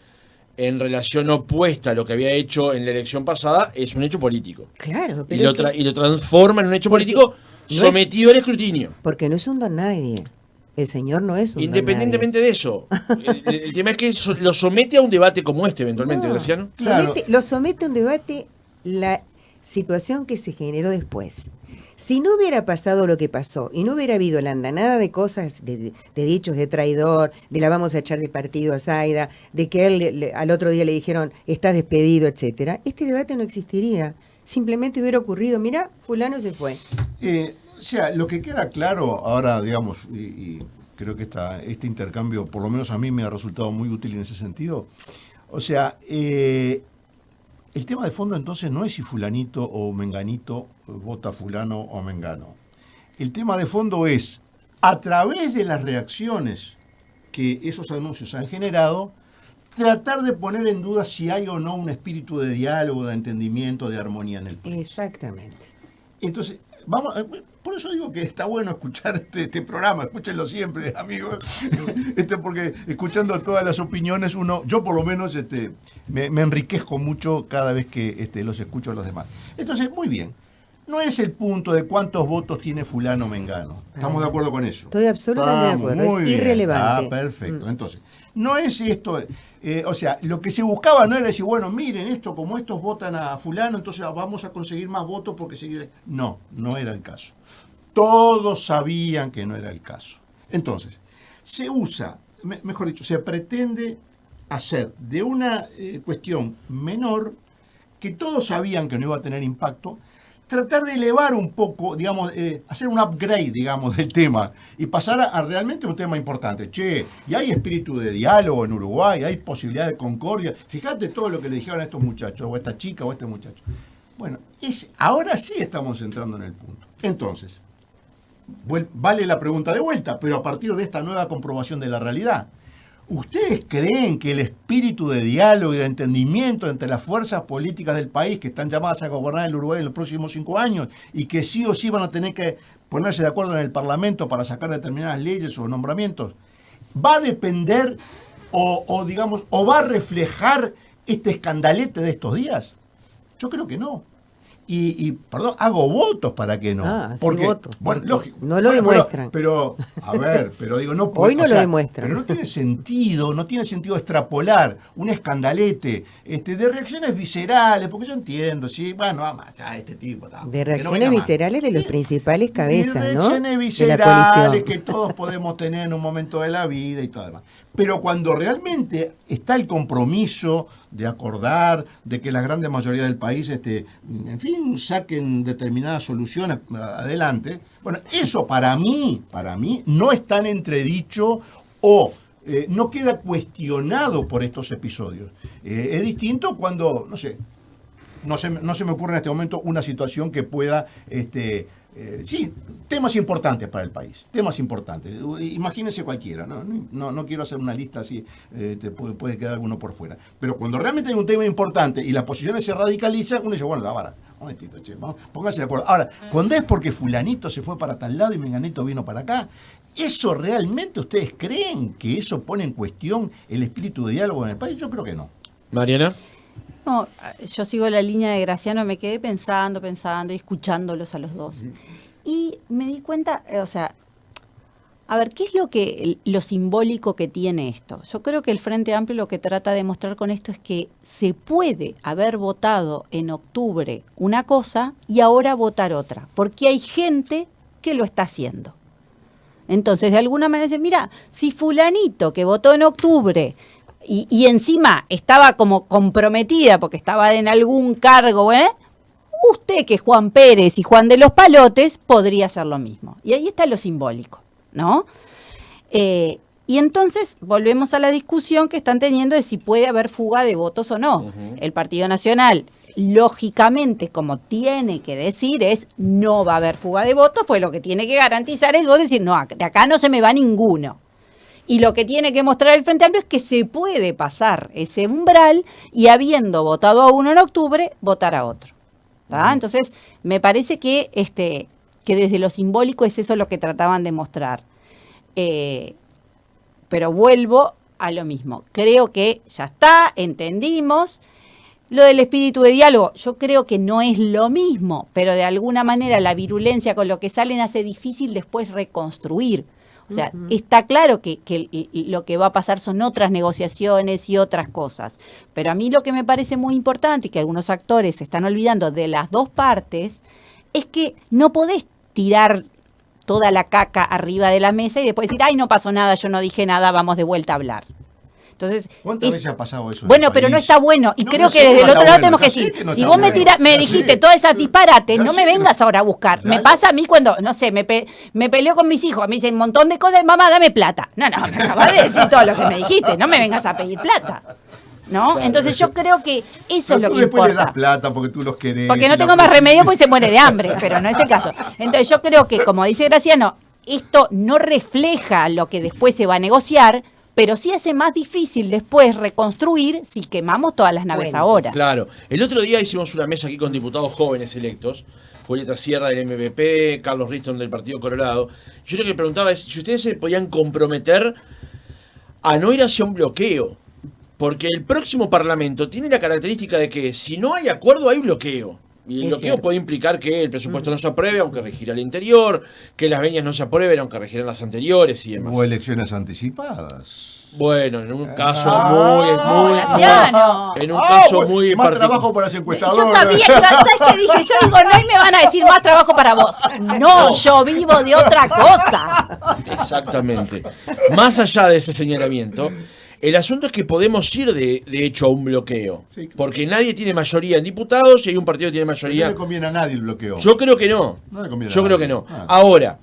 Speaker 2: en relación opuesta a lo que había hecho en la elección pasada, es un hecho político.
Speaker 9: Claro,
Speaker 2: pero y lo transforma en un hecho político sometido al escrutinio.
Speaker 9: Porque no es un don nadie. El señor no es un
Speaker 2: independientemente de eso. El tema es que lo somete a un debate como este eventualmente, Graciano.
Speaker 9: Lo somete a un debate la situación que se generó después. Si no hubiera pasado lo que pasó y no hubiera habido la andanada de cosas, de dichos de traidor, de la vamos a echar de partido a Zaida, de que él al otro día le dijeron estás despedido, etcétera, este debate no existiría. Simplemente hubiera ocurrido, mira, fulano se fue.
Speaker 10: O sea, lo que queda claro ahora, digamos, y creo que este intercambio, por lo menos a mí me ha resultado muy útil en ese sentido. O sea, el tema de fondo entonces no es si fulanito o menganito vota fulano o mengano. El tema de fondo es, a través de las reacciones que esos anuncios han generado, tratar de poner en duda si hay o no un espíritu de diálogo, de entendimiento, de armonía en el país.
Speaker 9: Exactamente.
Speaker 10: Entonces, por eso digo que está bueno escuchar este programa, escúchenlo siempre, amigos, porque escuchando todas las opiniones, yo por lo menos me enriquezco mucho cada vez que los escucho a los demás. Entonces, muy bien, no es el punto de cuántos votos tiene fulano o mengano, ¿estamos de acuerdo con eso?
Speaker 9: Estoy absolutamente de acuerdo, es irrelevante.
Speaker 10: Perfecto, entonces, no es esto, o sea, lo que se buscaba no era decir, bueno, miren esto, como estos votan a fulano, entonces vamos a conseguir más votos porque seguir. No era el caso. Todos sabían que no era el caso. Entonces, se usa, mejor dicho, se pretende hacer de una cuestión menor, que todos sabían que no iba a tener impacto, tratar de elevar un poco, digamos, hacer un upgrade, digamos, del tema y pasar a realmente un tema importante. Y hay espíritu de diálogo en Uruguay, hay posibilidad de concordia. Fíjate todo lo que le dijeron a estos muchachos, o a esta chica o a este muchacho. Bueno, ahora sí estamos entrando en el punto. Entonces, vale la pregunta de vuelta, pero a partir de esta nueva comprobación de la realidad, ¿ustedes creen que el espíritu de diálogo y de entendimiento entre las fuerzas políticas del país que están llamadas a gobernar el Uruguay en los próximos 5 años y que sí o sí van a tener que ponerse de acuerdo en el Parlamento para sacar determinadas leyes o nombramientos, va a depender o va a reflejar este escandalete de estos días? Yo creo que no. perdón, hago votos para que no.
Speaker 9: Sí,
Speaker 10: porque,
Speaker 9: votos.
Speaker 10: bueno, lógico.
Speaker 9: No lo demuestran.
Speaker 10: Pero, a ver, pero digo, no puede.
Speaker 9: Hoy no lo demuestran.
Speaker 10: Pero no tiene sentido extrapolar un escandalete de reacciones viscerales, porque yo entiendo, sí, bueno, vamos, ya este tipo.
Speaker 9: De reacciones viscerales de los principales cabezas,
Speaker 10: de
Speaker 9: ¿no?
Speaker 10: reacciones viscerales que todos podemos tener en un momento de la vida y todo demás. Pero cuando realmente está el compromiso de acordar, de que la gran mayoría del país, en fin, saquen determinadas soluciones adelante, bueno, eso para mí no está en entredicho o no queda cuestionado por estos episodios. Es distinto cuando, no sé, no se me ocurre en este momento una situación que pueda... sí, temas importantes para el país, temas importantes. Imagínense cualquiera, no quiero hacer una lista así, puede quedar alguno por fuera. Pero cuando realmente hay un tema importante y las posiciones se radicalizan, uno dice, bueno, un momentito, pónganse de acuerdo. Ahora, cuando es porque fulanito se fue para tal lado y menganito vino para acá, ¿eso realmente ustedes creen que eso pone en cuestión el espíritu de diálogo en el país? Yo creo que no.
Speaker 2: Mariana.
Speaker 8: No, yo sigo la línea de Graciano, me quedé pensando y escuchándolos a los dos. Y me di cuenta, a ver, ¿qué es lo simbólico que tiene esto? Yo creo que el Frente Amplio lo que trata de mostrar con esto es que se puede haber votado en octubre una cosa y ahora votar otra, porque hay gente que lo está haciendo. Entonces, de alguna manera dicen, mira, si fulanito que votó en octubre... Y encima estaba como comprometida porque estaba en algún cargo, usted que es Juan Pérez y Juan de los Palotes podría hacer lo mismo. Y ahí está lo simbólico, ¿no? Y entonces volvemos a la discusión que están teniendo de si puede haber fuga de votos o no. Uh-huh. El Partido Nacional, lógicamente, como tiene que decir, es no va a haber fuga de votos, pues lo que tiene que garantizar es vos decir, no, de acá no se me va ninguno. Y lo que tiene que mostrar el Frente Amplio es que se puede pasar ese umbral y habiendo votado a uno en octubre, votar a otro. ¿Tá? Entonces, me parece que desde lo simbólico es eso lo que trataban de mostrar. Pero vuelvo a lo mismo. Creo que ya está, entendimos. Lo del espíritu de diálogo, yo creo que no es lo mismo, pero de alguna manera la virulencia con lo que salen hace difícil después reconstruir. O sea, está claro que lo que va a pasar son otras negociaciones y otras cosas. Pero a mí lo que me parece muy importante y que algunos actores se están olvidando de las dos partes es que no podés tirar toda la caca arriba de la mesa y después decir, ay, no pasó nada, yo no dije nada, vamos de vuelta a hablar. Entonces,
Speaker 10: ¿cuántas veces ha pasado eso?
Speaker 8: Bueno, pero no está bueno. Y creo que desde el otro lado tenemos que decir, si vos me dijiste todas esas disparates, no me vengas ahora a buscar. Me pasa a mí cuando, no sé, me peleo con mis hijos, me dicen un montón de cosas, mamá, dame plata. No, me acabas de decir todo lo que me dijiste, no me vengas a pedir plata. ¿No? Claro, entonces yo creo que eso es lo que importa.
Speaker 10: Le das plata porque tú los querés.
Speaker 8: Porque no tengo más remedio, pues se muere de hambre, pero no es el caso. Entonces yo creo que, como dice Graciano, esto no refleja lo que después se va a negociar, pero sí hace más difícil después reconstruir si quemamos todas las naves ahora.
Speaker 2: Claro. El otro día hicimos una mesa aquí con diputados jóvenes electos, Julieta Sierra del MVP, Carlos Riston del Partido Colorado. Yo lo que preguntaba es si ustedes se podían comprometer a no ir hacia un bloqueo, porque el próximo Parlamento tiene la característica de que si no hay acuerdo hay bloqueo. Y el bloqueo puede implicar que el presupuesto no se apruebe, aunque regirá el interior, que las venias no se aprueben, aunque regirán las anteriores y demás.
Speaker 10: O elecciones anticipadas.
Speaker 2: Bueno, en un caso muy
Speaker 10: más trabajo para las encuestadoras.
Speaker 8: Yo sabía, ¿sabes qué dije? Yo digo, no, y me van a decir más trabajo para vos. No, yo vivo de otra cosa.
Speaker 2: Exactamente. Más allá de ese señalamiento, el asunto es que podemos ir de hecho a un bloqueo, sí, claro, porque nadie tiene mayoría en diputados y hay un partido que tiene mayoría.
Speaker 10: No le conviene a nadie el bloqueo.
Speaker 2: Yo creo que no.
Speaker 10: No le conviene
Speaker 2: Yo
Speaker 10: a
Speaker 2: creo
Speaker 10: nadie.
Speaker 2: Que no. Ahora,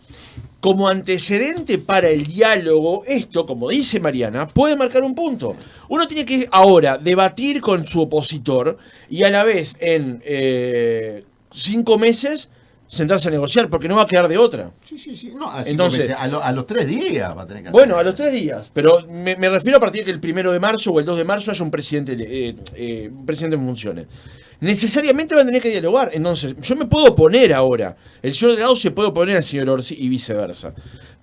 Speaker 2: como antecedente para el diálogo, esto, como dice Mariana, puede marcar un punto. Uno tiene que ahora debatir con su opositor y a la vez en 5 meses sentarse a negociar, porque no va a quedar de otra.
Speaker 10: Sí. No,
Speaker 2: entonces,
Speaker 10: a los 3 días va a tener que hacer.
Speaker 2: Bueno, a los 3 días, pero me refiero a partir de que el 1 de marzo o el 2 de marzo haya un presidente en funciones. Necesariamente van a tener que dialogar. Entonces, yo me puedo oponer ahora. El señor Delgado se puede oponer al señor Orsi y viceversa.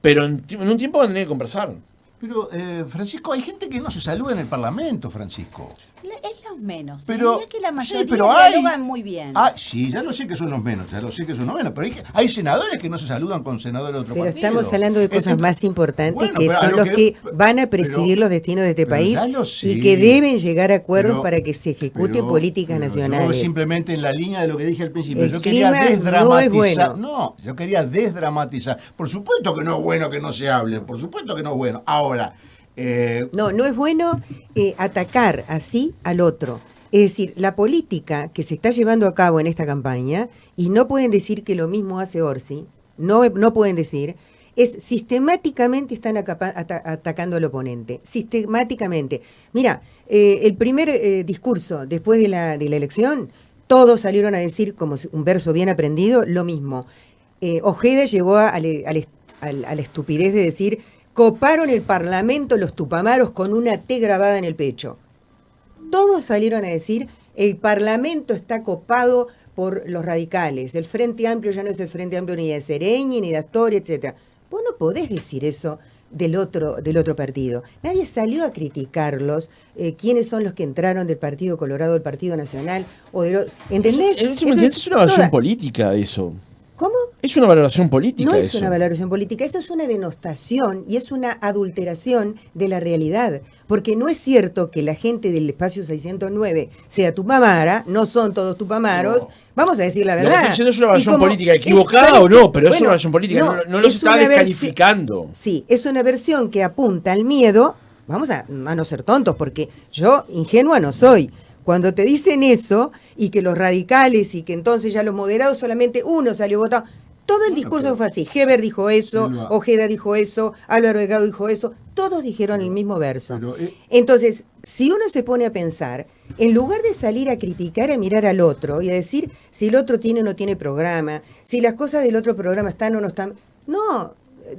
Speaker 2: Pero en un tiempo van a tener que conversar.
Speaker 10: Pero, Francisco, hay gente que no se saluda en el Parlamento, Francisco.
Speaker 8: Es los menos.
Speaker 10: Pero,
Speaker 8: mirá que la mayoría
Speaker 10: sí, pero hay,
Speaker 8: dialogan muy bien.
Speaker 10: Sí, ya lo sé que son los menos, pero hay senadores que no se saludan con senadores de otro
Speaker 9: Pero
Speaker 10: partido.
Speaker 9: estamos hablando de cosas más importantes,
Speaker 10: bueno,
Speaker 9: que
Speaker 10: pero
Speaker 9: son los que van a presidir los destinos de este país
Speaker 10: ya lo sé,
Speaker 9: y que deben llegar a acuerdos
Speaker 10: pero-
Speaker 9: para que se ejecuten políticas nacionales.
Speaker 10: Yo simplemente en la línea de lo que dije al principio,
Speaker 9: El
Speaker 10: yo quería
Speaker 9: clima no es
Speaker 10: desdramatizar.
Speaker 9: bueno.
Speaker 10: Yo quería desdramatizar. Por supuesto que no es bueno que no se hablen, por supuesto que no es bueno. Ahora,
Speaker 9: No es bueno atacar así al otro. Es decir, la política que se está llevando a cabo en esta campaña, y no pueden decir que lo mismo hace Orsi, no pueden decir, es sistemáticamente están atacando al oponente, sistemáticamente. Mira, el primer discurso después de la elección, todos salieron a decir, como un verso bien aprendido, lo mismo. Ojeda llegó a la estupidez de decir, coparon el Parlamento los tupamaros con una T grabada en el pecho. Todos salieron a decir, el Parlamento está copado por los radicales, el Frente Amplio ya no es el Frente Amplio ni de Sereñi, ni de Astori, etc. Vos no podés decir eso del otro partido. Nadie salió a criticarlos, quiénes son los que entraron del Partido Colorado, del Partido Nacional, o del ¿entendés?
Speaker 2: Es una valoración política eso.
Speaker 9: ¿Cómo?
Speaker 2: Es una valoración política.
Speaker 9: No es
Speaker 2: eso.
Speaker 9: una valoración política, eso es una denostación y es una adulteración de la realidad. Porque no es cierto que la gente del espacio 609 sea tupamara, no son todos tupamaros. No. Vamos a decir la verdad.
Speaker 2: Lo que estoy diciendo es una valoración política, equivocada o no, pero es una valoración política, no los está descalificando.
Speaker 9: Sí, es una versión que apunta al miedo. Vamos a no ser tontos, porque yo ingenua no soy. Cuando te dicen eso, y que los radicales, y que entonces ya los moderados, solamente uno salió votado. Todo el discurso fue así. Heber dijo eso, Ojeda dijo eso, Álvaro Delgado dijo eso. Todos dijeron el mismo verso. Entonces, si uno se pone a pensar, en lugar de salir a criticar, a mirar al otro y a decir si el otro tiene o no tiene programa, si las cosas del otro programa están o no están. No.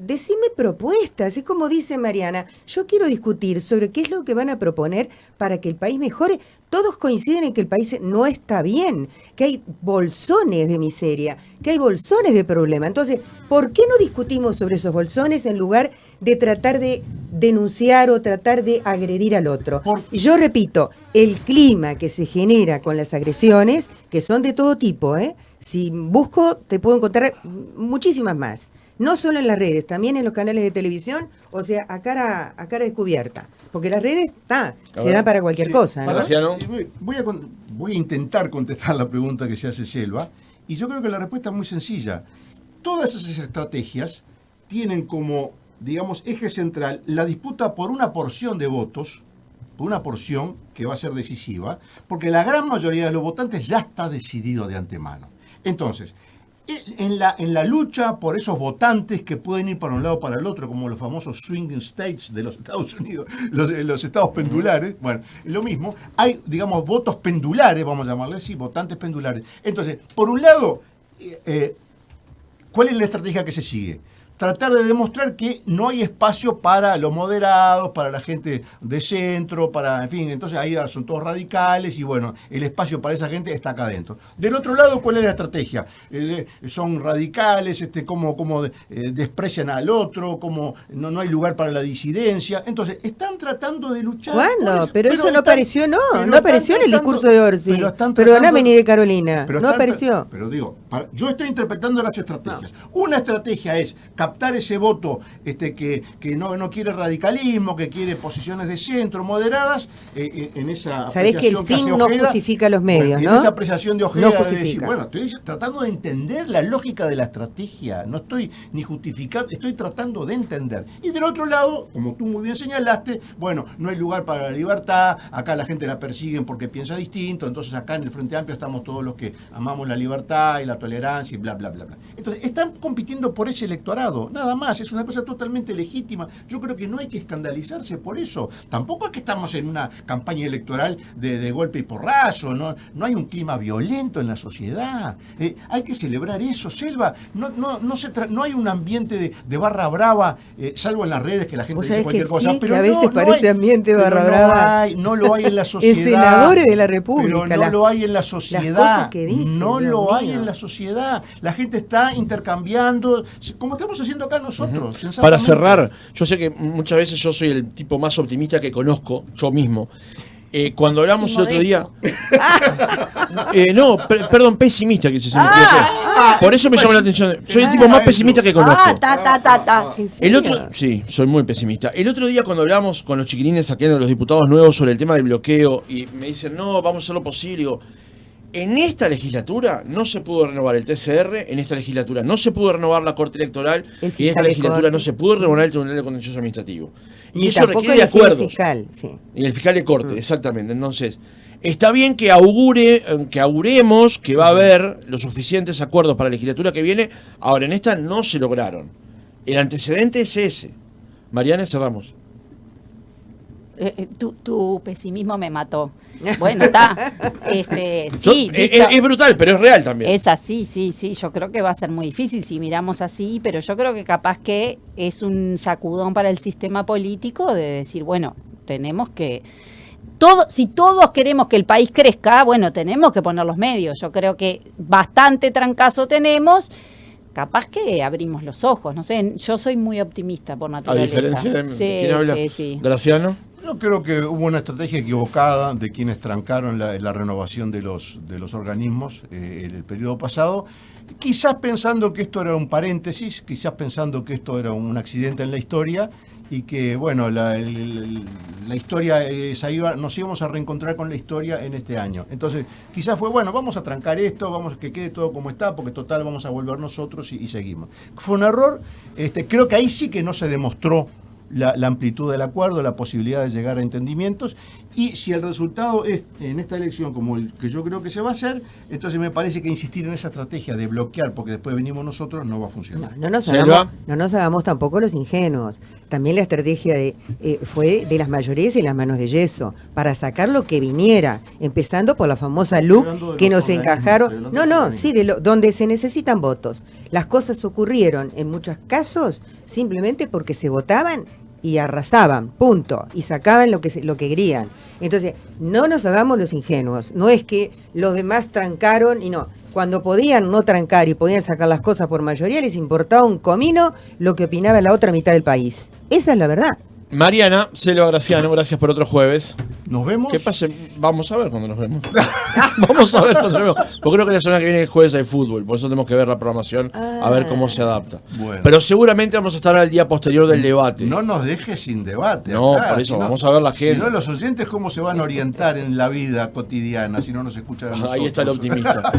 Speaker 9: Decime propuestas, es como dice Mariana, yo quiero discutir sobre qué es lo que van a proponer para que el país mejore. Todos coinciden en que el país no está bien, que hay bolsones de miseria, que hay bolsones de problema. Entonces, ¿por qué no discutimos sobre esos bolsones en lugar de tratar de denunciar o tratar de agredir al otro? Yo repito, el clima que se genera con las agresiones, que son de todo tipo, si busco te puedo encontrar muchísimas más. No solo en las redes, también en los canales de televisión, o sea, a cara descubierta. Porque las redes se dan para cualquier cosa, ¿no?
Speaker 10: Voy a intentar contestar la pregunta que se hace Selva, y yo creo que la respuesta es muy sencilla. Todas esas estrategias tienen como, digamos, eje central la disputa por una porción de votos, por una porción que va a ser decisiva, porque la gran mayoría de los votantes ya está decidido de antemano. Entonces, en la lucha por esos votantes que pueden ir para un lado o para el otro, como los famosos swing states de los Estados Unidos, los estados pendulares, bueno, lo mismo, hay, digamos, votos pendulares, vamos a llamarle así, votantes pendulares. Entonces, por un lado, ¿cuál es la estrategia que se sigue? Tratar de demostrar que no hay espacio para los moderados, para la gente de centro, en fin, entonces ahí son todos radicales y bueno, el espacio para esa gente está acá adentro. Del otro lado, ¿cuál es la estrategia? Son radicales, cómo desprecian al otro, cómo no hay lugar para la disidencia. Entonces, están tratando de luchar.
Speaker 9: ¿Cuándo? Pero eso no apareció, no apareció en el discurso de Orsi. Perdóname, ni de Carolina, no apareció.
Speaker 10: Pero digo, yo estoy interpretando las estrategias. Una estrategia es captar ese voto que no quiere radicalismo, que quiere posiciones de centro, moderadas, en esa
Speaker 9: sabés que el fin no justifica los medios, ¿no?
Speaker 10: En esa apreciación de Ojeda
Speaker 9: no
Speaker 10: de decir, bueno, estoy tratando de entender la lógica de la estrategia, no estoy ni justificando, estoy tratando de entender. Y del otro lado, como tú muy bien señalaste, bueno, no hay lugar para la libertad, acá la gente la persiguen porque piensa distinto, entonces acá en el Frente Amplio estamos todos los que amamos la libertad y la tolerancia y bla, bla, bla, bla. Entonces, están compitiendo por ese electorado, nada más, es una cosa totalmente legítima. Yo creo que no hay que escandalizarse por eso. Tampoco es que estamos en una campaña electoral de golpe y porrazo, no hay un clima violento en la sociedad. Hay que celebrar eso, Selva. No hay un ambiente de barra brava, salvo en las redes que la gente dice cualquier cosa.
Speaker 9: Pero que a veces parece ambiente barra brava.
Speaker 10: No lo hay en la sociedad.
Speaker 9: En senadores de la República.
Speaker 10: Pero no lo hay en la sociedad.
Speaker 9: Las cosas que dicen,
Speaker 10: no
Speaker 9: Dios
Speaker 10: lo
Speaker 9: mío.
Speaker 10: hay en la sociedad. La gente está intercambiando, como estamos haciendo acá nosotros.
Speaker 2: Para cerrar, yo sé que muchas veces yo soy el tipo más optimista que conozco, yo mismo. Cuando hablamos el otro día.
Speaker 8: Modesto.
Speaker 2: Perdón, pesimista que se me equivoqué. Por eso me llamó la atención. Soy el tipo más pesimista que conozco.
Speaker 9: ¿En serio?
Speaker 2: Sí, soy muy pesimista. El otro día cuando hablamos con los chiquilines aquí, los diputados nuevos, sobre el tema del bloqueo, y me dicen, no, vamos a hacer lo posible. Digo, en esta legislatura no se pudo renovar el TCR, en esta legislatura no se pudo renovar la Corte Electoral, y en esta legislatura no se pudo renovar el Tribunal de Contencioso Administrativo. Y eso requiere de acuerdos.
Speaker 9: Fiscal, sí.
Speaker 2: Y el fiscal de corte, exactamente. Entonces, está bien que auguremos que va a haber los suficientes acuerdos para la legislatura que viene. Ahora, en esta no se lograron. El antecedente es ese. Mariana, cerramos.
Speaker 8: Tu pesimismo me mató. Bueno, está. Sí,
Speaker 2: es brutal, pero es real también.
Speaker 8: Es así, sí. Yo creo que va a ser muy difícil si miramos así, pero yo creo que capaz que es un sacudón para el sistema político de decir, bueno, tenemos que... si todos queremos que el país crezca, bueno, tenemos que poner los medios. Yo creo que bastante trancazo tenemos. Capaz que abrimos los ojos, no sé, yo soy muy optimista por naturaleza.
Speaker 2: A diferencia de ¿quién habla?
Speaker 8: Sí.
Speaker 2: Graciano.
Speaker 10: Yo creo que hubo una estrategia equivocada de quienes trancaron la renovación de los organismos en el periodo pasado, quizás pensando que esto era un paréntesis, quizás pensando que esto era un accidente en la historia y que, bueno, la historia, nos íbamos a reencontrar con la historia en este año. Entonces, quizás fue, bueno, vamos a trancar esto, vamos a que quede todo como está, porque total vamos a volver nosotros y seguimos. Fue un error, creo que ahí sí que no se demostró la amplitud del acuerdo, la posibilidad de llegar a entendimientos, y si el resultado es en esta elección como el que yo creo que se va a hacer, entonces me parece que insistir en esa estrategia de bloquear porque después venimos nosotros no va a funcionar.
Speaker 9: No nos hagamos tampoco los ingenuos. También la estrategia fue de las mayorías y las manos de yeso, para sacar lo que viniera, empezando por la famosa LUC que nos encajaron. Donde se necesitan votos. Las cosas ocurrieron en muchos casos simplemente porque se votaban y arrasaban, punto, y sacaban lo que querían. Entonces, no nos hagamos los ingenuos, no es que los demás trancaron y no, cuando podían no trancar y podían sacar las cosas por mayoría, les importaba un comino lo que opinaba la otra mitad del país. Esa es la verdad.
Speaker 2: Mariana, Selva Graciano, gracias por otro jueves.
Speaker 10: ¿Nos vemos?
Speaker 2: ¿Qué pase? Vamos a ver cuando nos vemos. Vamos a ver cuando nos vemos. Porque creo que la semana que viene el jueves hay fútbol, por eso tenemos que ver la programación, a ver cómo se adapta.
Speaker 10: Bueno.
Speaker 2: Pero seguramente vamos a estar al día posterior del debate.
Speaker 10: No nos dejes sin debate.
Speaker 2: No,
Speaker 10: acá,
Speaker 2: por eso vamos a ver la gente.
Speaker 10: Si no, los oyentes, ¿cómo se van a orientar en la vida cotidiana si no nos escuchan a nosotros?
Speaker 2: Ahí está el optimista.